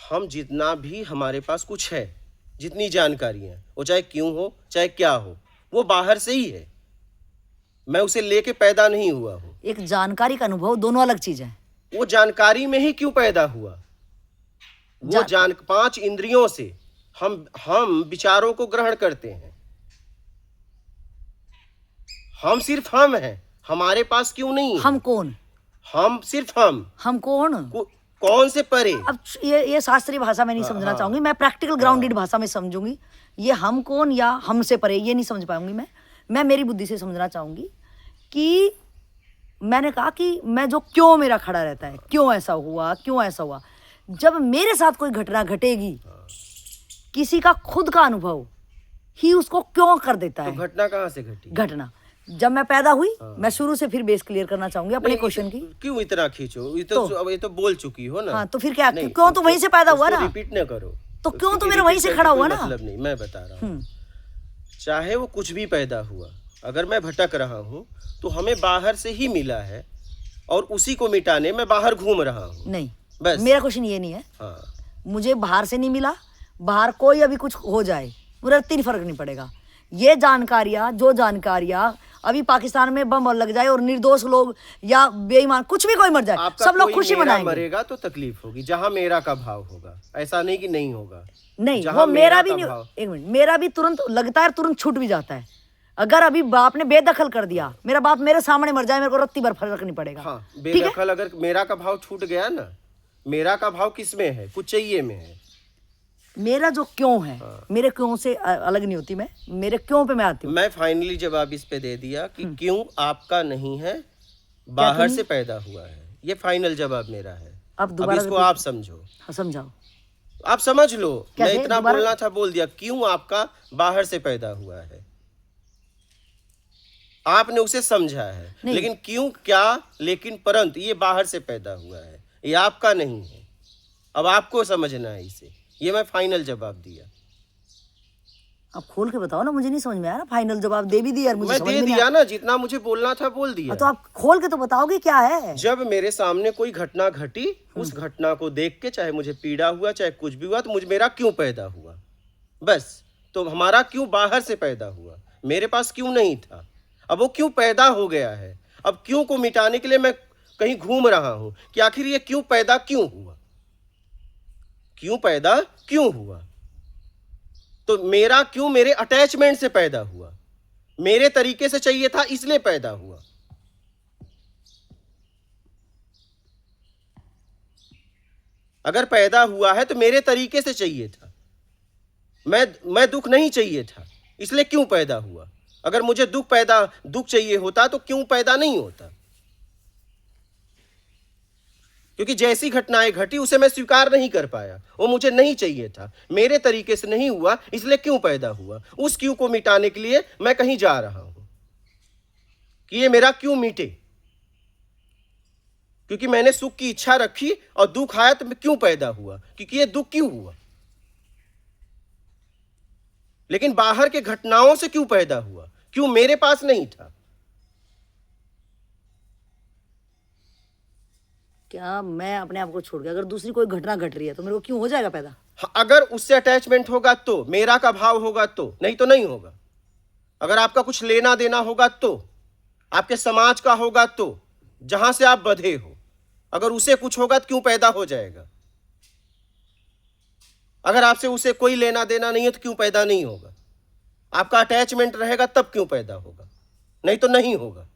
हम जितना भी हमारे पास कुछ है, जितनी जानकारी है, वो चाहे क्यों हो चाहे क्या हो, वो बाहर से ही है। मैं उसे लेके पैदा नहीं हुआ हूं। एक जानकारी का अनुभव दोनों अलग चीज है। वो जानकारी में ही क्यों पैदा हुआ, वो जान 5 इंद्रियों से हम विचारों को ग्रहण करते हैं। हम सिर्फ हम हैं, हमारे पास क्यों नहीं है? हम कौन? हम सिर्फ हम कौन? कौन से परे? अब ये शास्त्रीय भाषा में नहीं समझना चाहूंगी, मैं प्रैक्टिकल ग्राउंडेड भाषा में समझूंगी। ये हम कौन या हमसे परे ये नहीं समझ पाऊंगी मैं मेरी बुद्धि से समझना चाहूंगी कि मैंने कहा कि मैं जो क्यों मेरा खड़ा रहता है, क्यों ऐसा हुआ, क्यों ऐसा हुआ। जब मेरे साथ कोई घटना घटेगी, किसी का खुद का अनुभव ही उसको क्यों कर देता है। तो घटना कहाँ से घटी? घटना जब मैं पैदा हुई, मैं शुरू से फिर बेस क्लियर करना चाहूंगी अपने क्वेश्चन की। क्यों इतना खींचो? ये तो बोल चुकी हो ना। हाँ, तो फिर क्या, क्यों तो वहीं से पैदा हुआ ना, रिपीट न करो। तो क्यों तो मेरा वहीं से खड़ा हुआ ना। मतलब नहीं, मैं बता रहा हूँ, चाहे वो कुछ भी पैदा हुआ, अगर मैं भटक रहा हूँ तो हमें बाहर से ही मिला है और उसी को मिटाने मैं बाहर घूम रहा हूँ। नहीं, बस मेरा क्वेश्चन ये नहीं है। हाँ, मुझे बाहर से नहीं मिला, बाहर कोई अभी कुछ हो जाए मुझे तीन फर्क नहीं पड़ेगा। ये जानकारियां अभी पाकिस्तान में बम लग जाए और निर्दोष लोग या बेईमान कुछ भी कोई मर जाए, सब लोग खुशी मनाएंगे। मरेगा तो तकलीफ होगी, जहां मेरा का भाव होगा। ऐसा नहीं कि नहीं होगा, नहीं वो मेरा भी नहीं। एक मिनट, मेरा भी तुरंत लगता है, तुरंत छूट भी जाता है। अगर अभी बाप ने बेदखल कर दिया, मेरा बाप मेरे सामने मर जाए, मेरे को रत्ती भर फर्क नहीं पड़ेगा। हाँ, बेदखल अगर मेरा का भाव छूट गया ना, मेरा का भाव किस में है? कुछ चाहिए में है। मेरा जो क्यों है, मेरे क्यों से अलग नहीं होती, मैं मेरे क्यों पे मैं आती हूँ। मैं फाइनली जवाब इस पे दे दिया कि क्यों आपका नहीं है, बाहर से पैदा हुआ है। ये फाइनल जवाब मेरा है। अब इसको आप समझो। हाँ, समझाओ। आप समझ लो, मैं कैसे? इतना बोलना था बोल दिया। क्यों आपका बाहर से पैदा हुआ है, आपने उसे समझा है, लेकिन क्यों क्या, लेकिन परंतु ये बाहर से पैदा हुआ है, ये आपका नहीं है। अब आपको समझना है इसे। ये मैं फाइनल जवाब दिया। आप खोल के बताओ ना, मुझे नहीं समझ में आया ना। फाइनल जवाब दे भी दिया यार, मुझे मैं दे दिया ना, जितना मुझे बोलना था बोल दिया। तो आप खोल के तो बताओगे क्या है। जब मेरे सामने कोई घटना घटी, उस घटना को देख के चाहे मुझे पीड़ा हुआ, चाहे कुछ भी हुआ, तो मुझे मेरा क्यों पैदा हुआ, बस। तो हमारा क्यों बाहर से पैदा हुआ, मेरे पास क्यों नहीं था। अब वो क्यों पैदा हो गया है। अब क्यों को मिटाने के लिए मैं कहीं घूम रहा हूं कि आखिर ये क्यों पैदा क्यों हुआ, क्यों पैदा क्यों हुआ। तो मेरा क्यों मेरे अटैचमेंट से पैदा हुआ, मेरे तरीके से चाहिए था इसलिए पैदा हुआ। अगर पैदा हुआ है तो मेरे तरीके से चाहिए था, मैं दुख नहीं चाहिए था, इसलिए क्यों पैदा हुआ। अगर मुझे दुख चाहिए होता तो क्यों पैदा नहीं होता। क्योंकि जैसी घटनाएं घटी उसे मैं स्वीकार नहीं कर पाया, वो मुझे नहीं चाहिए था, मेरे तरीके से नहीं हुआ, इसलिए क्यों पैदा हुआ। उस क्यों को मिटाने के लिए मैं कहीं जा रहा हूं कि ये मेरा क्यों मिटे। क्योंकि मैंने सुख की इच्छा रखी और दुख आया तो मैं क्यों पैदा हुआ, क्योंकि ये दुख क्यों हुआ। लेकिन बाहर के घटनाओं से क्यों पैदा हुआ, क्यों मेरे पास नहीं था। क्या मैं अपने आप को छोड़ के अगर दूसरी कोई घटना घट रही है तो मेरे को क्यों हो जाएगा पैदा। अगर उससे अटैचमेंट होगा तो, मेरा का भाव होगा तो, नहीं तो नहीं होगा। अगर आपका कुछ लेना देना होगा तो, आपके समाज का होगा तो, जहां से आप बधे हो, अगर उसे कुछ होगा तो क्यों पैदा हो जाएगा। अगर आपसे उसे कोई लेना देना नहीं है तो क्यों पैदा नहीं होगा। आपका अटैचमेंट रहेगा तब क्यों पैदा होगा, नहीं तो नहीं होगा।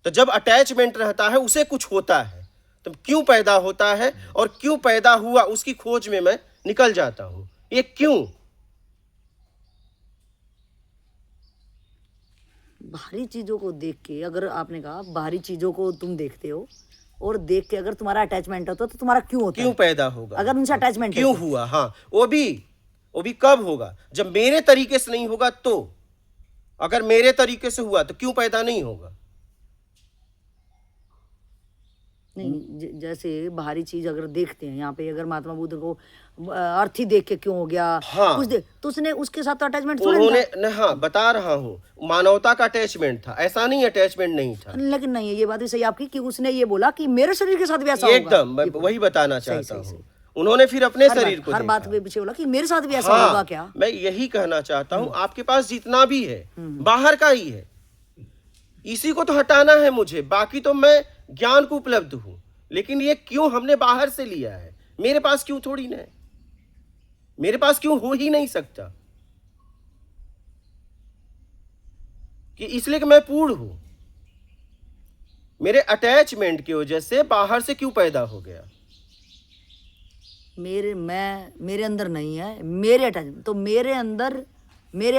तो जब अटैचमेंट रहता है उसे कुछ होता है, तो क्यों पैदा होता है और क्यों पैदा हुआ उसकी खोज में मैं निकल जाता हूं। ये क्यों। बाहरी चीजों को देख के, अगर आपने कहा बाहरी चीजों को तुम देखते हो और देख के अगर तुम्हारा अटैचमेंट होता तो तुम्हारा क्यों होता क्यों पैदा होगा, अगर उनसे अटैचमेंट क्यों हुआ। हाँ, वो भी कब होगा, जब मेरे तरीके से नहीं होगा तो। अगर मेरे तरीके से हुआ तो क्यों पैदा नहीं होगा। नहीं, जैसे बाहरी चीज अगर देखते हैं, यहाँ पे अगर महात्मा बुद्ध को अर्थी देख के क्यों हो गया, हाँ, कुछ देख तो उसने उसके साथ तो अटैचमेंट उन्होंने, हाँ बता रहा हूँ, मानवता का अटैचमेंट था, ऐसा नहीं अटैचमेंट नहीं था। लेकिन नहीं है, ये बात भी सही आपकी कि उसने ये बोला कि मेरे शरीर के साथ भी ऐसा होगा। एकदम मैं वही बताना चाहता हूँ। उन्होंने फिर अपने शरीर को हर बात के पीछे बोला कि मेरे साथ भी ऐसा होगा क्या। मैं यही कहना चाहता हूँ, आपके पास जितना भी है बाहर का ही है, इसी को तो हटाना है मुझे। बाकी तो मैं ज्ञान को उपलब्ध हूँ, लेकिन ये क्यों हमने बाहर से लिया है, मेरे पास क्यों थोड़ी ना है, मेरे पास क्यों हो ही नहीं सकता, कि इसलिए कि मैं पूर्ण हूं, मेरे अटैचमेंट की वजह से बाहर से क्यों पैदा हो गया। मेरे अंदर नहीं है, मेरे अटैचमेंट तो मेरे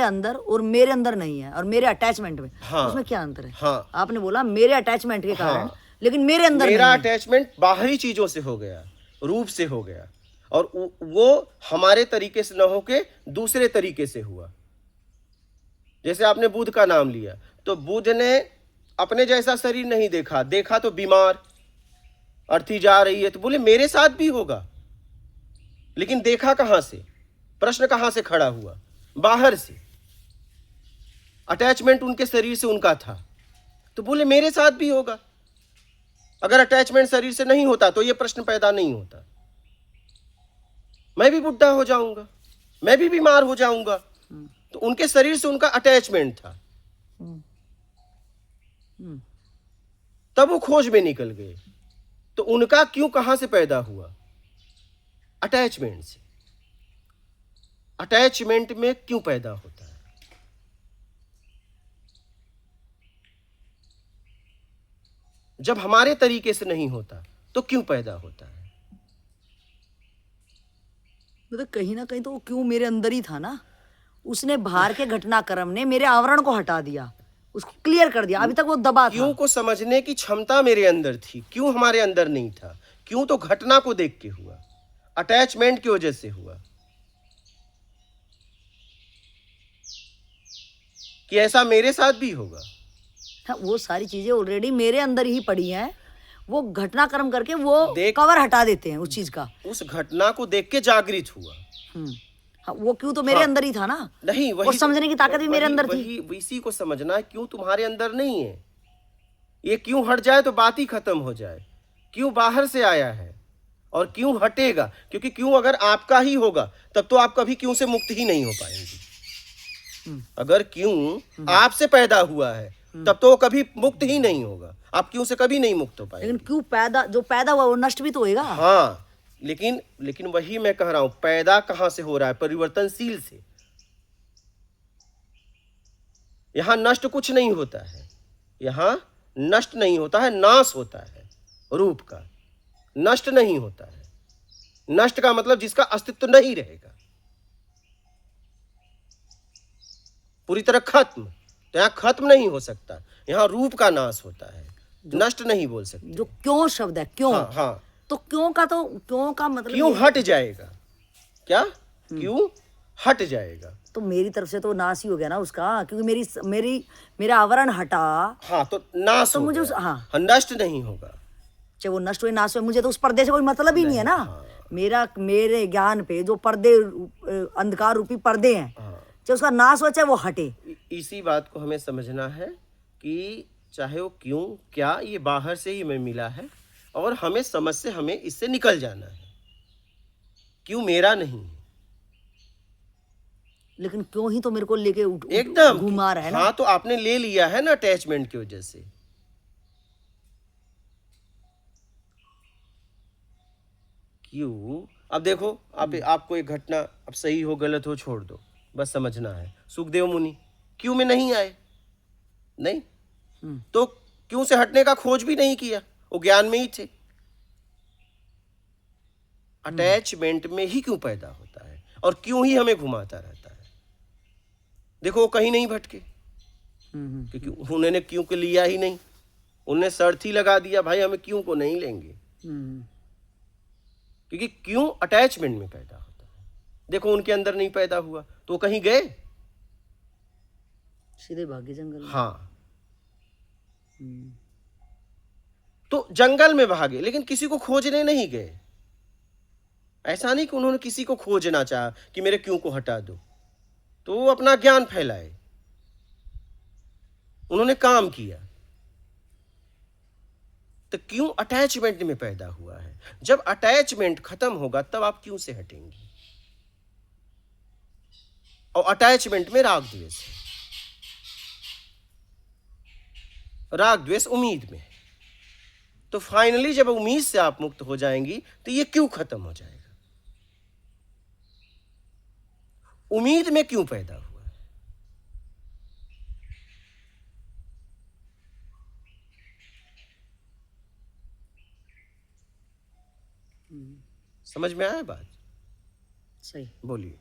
अंदर और मेरे अंदर नहीं है, और मेरे अटैचमेंट में हाँ, उसमें क्या अंतर है? हाँ, आपने बोला मेरे अटैचमेंट के कारण, हाँ, लेकिन मेरे अंदर मेरा नहीं है। अटैचमेंट बाहरी चीजों से हो गया, रूप से हो गया, और वो हमारे तरीके से न होके दूसरे तरीके से हुआ। जैसे आपने बुध का नाम लिया, तो बुध ने अपने जैसा शरीर नहीं देखा, देखा तो बीमार, अर्थी जा रही है, तो बोले मेरे साथ भी होगा, लेकिन देखा कहां से, प्रश्न कहां से खड़ा हुआ, बाहर से। अटैचमेंट उनके शरीर से उनका था, तो बोले मेरे साथ भी होगा। अगर अटैचमेंट शरीर से नहीं होता तो ये प्रश्न पैदा नहीं होता, मैं भी बुढ़ा हो जाऊंगा, मैं भी बीमार हो जाऊंगा। तो उनके शरीर से उनका अटैचमेंट था, तब वो खोज में निकल गए। तो उनका क्यों कहां से पैदा हुआ, अटैचमेंट से। अटैचमेंट में क्यों पैदा होता है, जब हमारे तरीके से नहीं होता तो क्यों पैदा होता है। मतलब कहीं ना कहीं तो वो क्यों मेरे अंदर ही था ना, उसने बाहर के घटनाक्रम ने मेरे आवरण को हटा दिया, उसको क्लियर कर दिया, अभी तक वो दबा था। क्यों को समझने की क्षमता मेरे अंदर थी, क्यों हमारे अंदर नहीं था, क्यों तो घटना को देख के हुआ, अटैचमेंट की वजह से हुआ, कि ऐसा मेरे साथ भी होगा। हाँ, वो सारी चीजें ऑलरेडी मेरे अंदर ही पड़ी हैं, वो घटनाक्रम करके वो देख- कवर हटा देते हैं उस चीज का। उस घटना को देख के जागृत हुआ। हाँ, वो क्यों तो मेरे हाँ, अंदर ही था ना, नहीं, वो समझने की ताकत भी मेरे अंदर थी। वही इसी को समझना है, क्यों तुम्हारे अंदर नहीं है, ये क्यों हट जाए तो बात ही खत्म हो जाए। क्यों बाहर से आया है और क्यों हटेगा, क्योंकि क्यों अगर आपका ही होगा तब तो आप कभी क्यों से मुक्त ही नहीं हो पाएंगे। अगर क्यों आपसे पैदा हुआ है तब तो वो कभी मुक्त ही नहीं होगा, आप क्यों से कभी नहीं मुक्त हो पाएंगे। लेकिन क्यों जो पैदा हुआ वो नष्ट भी तो होएगा। हाँ, लेकिन वही मैं कह रहा हूं, पैदा कहां से हो रहा है, परिवर्तनशील से। यहां नष्ट कुछ नहीं होता है, यहां नष्ट नहीं होता है, नाश होता है रूप का, नष्ट नहीं होता है। नष्ट का मतलब जिसका अस्तित्व नहीं रहेगा, पूरी तरह खत्म। तो यहां खत्म नहीं हो सकता, यहां रूप का नाश होता है, नष्ट नहीं बोल सकते। जो क्यों शब्द है, क्यों, हाँ, हाँ, तो क्यों का मतलब क्यों हट जाएगा, क्या क्यों हट जाएगा, तो मेरी तरफ से तो नाश ही हो गया ना उसका, क्योंकि मेरा आवरण हटा। हाँ, तो नाश तो हो मुझे गया। हाँ, नष्ट नहीं होगा, चाहे वो नष्ट हुए नाश हुए, मुझे तो उस पर्दे से कोई मतलब ही नहीं है ना। मेरे ज्ञान पे जो पर्दे, अंधकार रूपी पर्दे हैं, चाहे उसका नाश हो चाहे वो हटे। इसी बात को हमें समझना है कि चाहे वो क्यों क्या, ये बाहर से ही हमें मिला है, और हमें समझ से हमें इससे निकल जाना है। क्यों मेरा नहीं, लेकिन क्यों ही तो मेरे को लेके एकदम घुमा रहा है ना। हाँ, तो आपने ले लिया है ना अटैचमेंट की वजह से। क्यों, अब देखो, आपको एक घटना, अब सही हो गलत हो छोड़ दो, बस समझना है। सुखदेव मुनि क्यों में नहीं आए, नहीं, तो क्यों से हटने का खोज भी नहीं किया, वो ज्ञान में ही थे। अटैचमेंट में ही क्यों पैदा होता है और क्यों ही हमें घुमाता रहता है। देखो वो कहीं नहीं भटके, क्योंकि उन्होंने क्यों को लिया ही नहीं, उन्होंने शर्त ही लगा दिया, भाई हमें क्यों को नहीं लेंगे, क्योंकि क्यों अटैचमेंट में पैदा होता है। देखो उनके अंदर नहीं पैदा हुआ तो वो कहीं गए, सीधे भागे जंगल में। हाँ, तो जंगल में भागे, लेकिन किसी को खोजने नहीं गए। ऐसा नहीं कि उन्होंने किसी को खोजना चाहा कि मेरे क्यों को हटा दो, तो वो अपना ज्ञान फैलाए, उन्होंने काम किया। तो क्यों अटैचमेंट में पैदा हुआ है। जब अटैचमेंट खत्म होगा तब आप क्यों से हटेंगी। और अटैचमेंट में राग द्वेष है, राग द्वेष उम्मीद में है। तो फाइनली जब उम्मीद से आप मुक्त हो जाएंगी तो ये क्यों खत्म हो जाएगा? उम्मीद में क्यों पैदा हुआ है? समझ में आया बात? सही। बोलिए।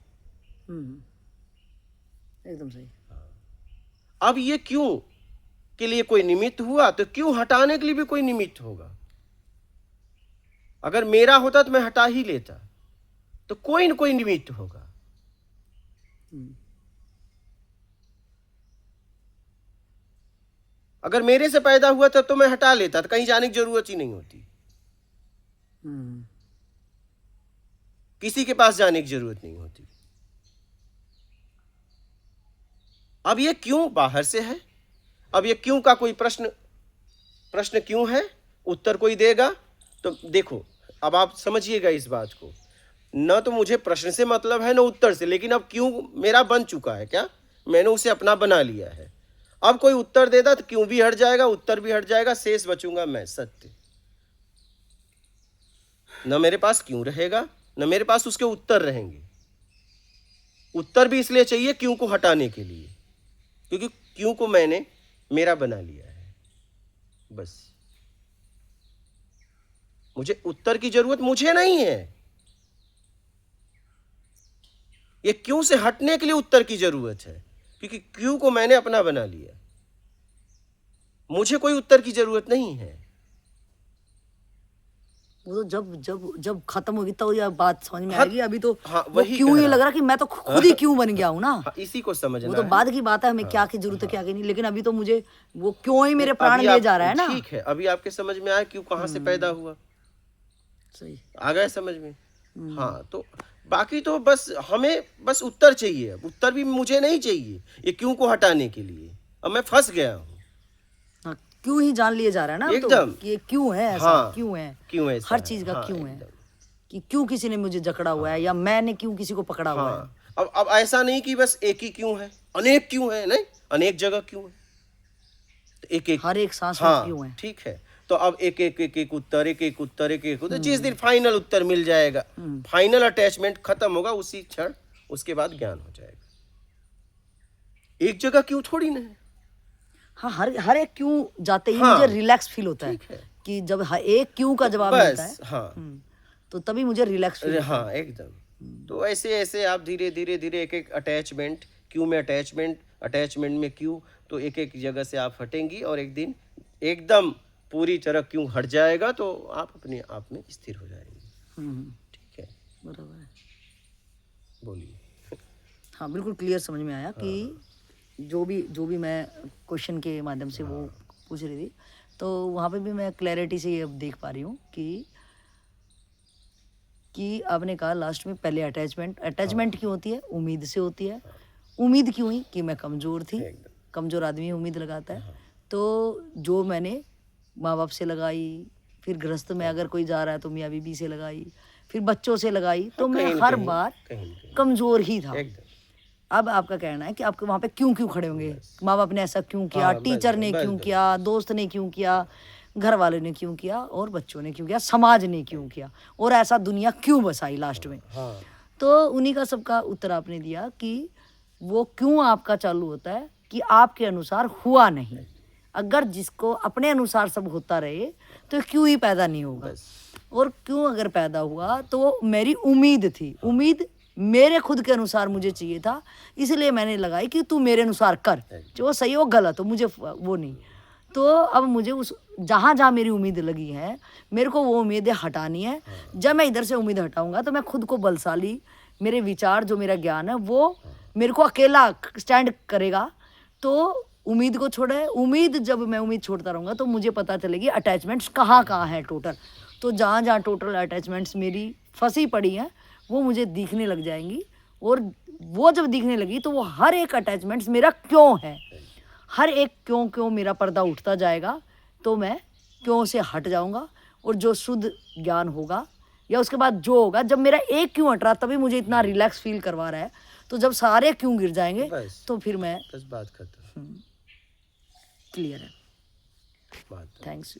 एकदम सही। अब ये क्यों के लिए कोई निमित्त हुआ तो क्यों हटाने के लिए भी कोई निमित्त होगा। अगर मेरा होता तो मैं हटा ही लेता, तो कोई न कोई निमित्त होगा। अगर मेरे से पैदा हुआ तब तो मैं हटा लेता, तो कहीं जाने की जरूरत ही नहीं होती, किसी के पास जाने की जरूरत नहीं होती। अब ये क्यों बाहर से है। अब ये क्यों का कोई प्रश्न क्यों है, उत्तर कोई देगा। तो देखो, अब आप समझिएगा इस बात को, न तो मुझे प्रश्न से मतलब है न उत्तर से, लेकिन अब क्यों मेरा बन चुका है, क्या मैंने उसे अपना बना लिया है। अब कोई उत्तर देता तो क्यों भी हट जाएगा, उत्तर भी हट जाएगा, शेष बचूंगा मैं, सत्य। न मेरे पास क्यों रहेगा, न मेरे पास उसके उत्तर रहेंगे। उत्तर भी इसलिए चाहिए क्यों को हटाने के लिए, क्योंकि क्यों को मैंने मेरा बना लिया है। बस मुझे उत्तर की जरूरत मुझे नहीं है, ये क्यों से हटने के लिए उत्तर की जरूरत है, क्योंकि क्यों को मैंने अपना बना लिया। मुझे कोई उत्तर की जरूरत नहीं है। वो तो जब खत्म होगी तो ये बात समझ में आएगी। अभी तो हाँ, वो वही क्यों ये लग रहा कि मैं तो खुद ही क्यों बन गया हूँ ना। हाँ, इसी को समझना वो तो है। बाद की बात है, हमें क्या की जरूरत है क्या की नहीं, लेकिन अभी तो मुझे वो क्यों ही मेरे प्राण अभी ले आप- जा रहा है ना। ठीक है, अभी आपके समझ में आया क्यों कहाँ से पैदा हुआ, सही आ गया समझ में। हाँ, तो बाकी तो बस हमें बस उत्तर चाहिए। अब उत्तर भी मुझे नहीं चाहिए ये क्यों को हटाने के लिए। अब मैं फंस गया हूँ। हाँ, क्यों ही जान लिए जा रहा है ना अब एकदम। तो कि ये क्यों है ऐसा। हाँ, क्यों है, क्यों ऐसा हर है, चीज का हाँ, क्यों है, एकदम। कि क्यों किसी ने मुझे जकड़ा हुआ है या मैंने क्यों किसी को पकड़ा हुआ है। हाँ, अब ऐसा नहीं कि बस एक ही क्यों है, अनेक क्यों है, नहीं, अनेक जगह क्यों है, तो एक एक हर एक सांस में हाँ क्यों है। ठीक है। तो अब एक एक उत्तर, एक उत्तर, एक उत्तर, जिस दिन फाइनल उत्तर मिल जाएगा, फाइनल अटैचमेंट खत्म होगा, उसी क्षण उसके बाद ज्ञान हो जाएगा। एक जगह क्यों थोड़ी ना है। हाँ, हर एक क्यों जाते ही हाँ, मुझे रिलैक्स फील होता है, ठीक है। कि जब एक क्यों का जवाब मिलता है बस हाँ, तो तभी मुझे रिलैक्स फील होता है। हाँ एकदम। तो ऐसे ऐसे आप धीरे धीरे धीरे एक एक अटैचमेंट, क्यों में अटैचमेंट में क्यों, तो एक एक जगह से आप हटेंगी और एक दिन एकदम पूरी तरह क्यों हट जाएगा, तो आप अपने आप में स्थिर हो जाएंगे। ठीक है, बराबर है। बोलिए। हाँ, बिल्कुल क्लियर समझ में आया कि जो भी मैं क्वेश्चन के माध्यम से वो पूछ रही थी, तो वहाँ पे भी मैं क्लैरिटी से ये अब देख पा रही हूँ कि आपने कहा लास्ट में पहले अटैचमेंट क्यों होती है, उम्मीद से होती है। उम्मीद क्यों हुई कि मैं कमज़ोर थी, कमज़ोर आदमी उम्मीद लगाता है। तो जो मैंने माँ बाप से लगाई, फिर गृहस्थ में अगर कोई जा रहा है तो मियाँ बीबी से लगाई, फिर बच्चों से लगाई, तो मैं हर बार कमज़ोर ही था। अब आपका कहना है कि आपके वहाँ पे क्यों खड़े होंगे, माँ बाप ने ऐसा क्यों किया, टीचर ने क्यों किया, दोस्त ने क्यों किया, घर वाले ने क्यों किया, और बच्चों ने क्यों किया, समाज ने क्यों किया, और ऐसा दुनिया क्यों बसाई लास्ट में। तो उन्हीं का सबका उत्तर आपने दिया कि वो क्यों आपका चालू होता है कि आपके अनुसार हुआ नहीं। अगर जिसको अपने अनुसार सब होता रहे तो क्यों ही पैदा नहीं होगा, और क्यों अगर पैदा हुआ तो मेरी उम्मीद थी, उम्मीद मेरे खुद के अनुसार मुझे चाहिए था, इसलिए मैंने लगाई कि तू मेरे अनुसार कर, जो वो सही हो गलत हो मुझे वो नहीं। तो अब मुझे उस जहाँ मेरी उम्मीद लगी है, मेरे को वो उम्मीदें हटानी है। जब मैं इधर से उम्मीद हटाऊंगा तो मैं खुद को बलशाली, मेरे विचार जो मेरा ज्ञान है वो मेरे को अकेला स्टैंड करेगा। तो उम्मीद को छोड़े, जब मैं उम्मीद छोड़ता रहूँगा तो मुझे पता चलेगी अटैचमेंट्स कहाँ हैं टोटल। तो जहाँ टोटल अटैचमेंट्स मेरी फंसी पड़ी हैं वो मुझे दिखने लग जाएंगी, और वो जब दिखने लगी तो वो हर एक अटैचमेंट्स मेरा क्यों है, हर एक क्यों मेरा पर्दा उठता जाएगा, तो मैं क्यों से हट जाऊंगा। और जो शुद्ध ज्ञान होगा या उसके बाद जो होगा, जब मेरा एक क्यों हट रहा तभी मुझे इतना रिलैक्स फील करवा रहा है, तो जब सारे क्यों गिर जाएंगे तो फिर मैं बस बात खत्म। क्लियर है। बात थैंक्स।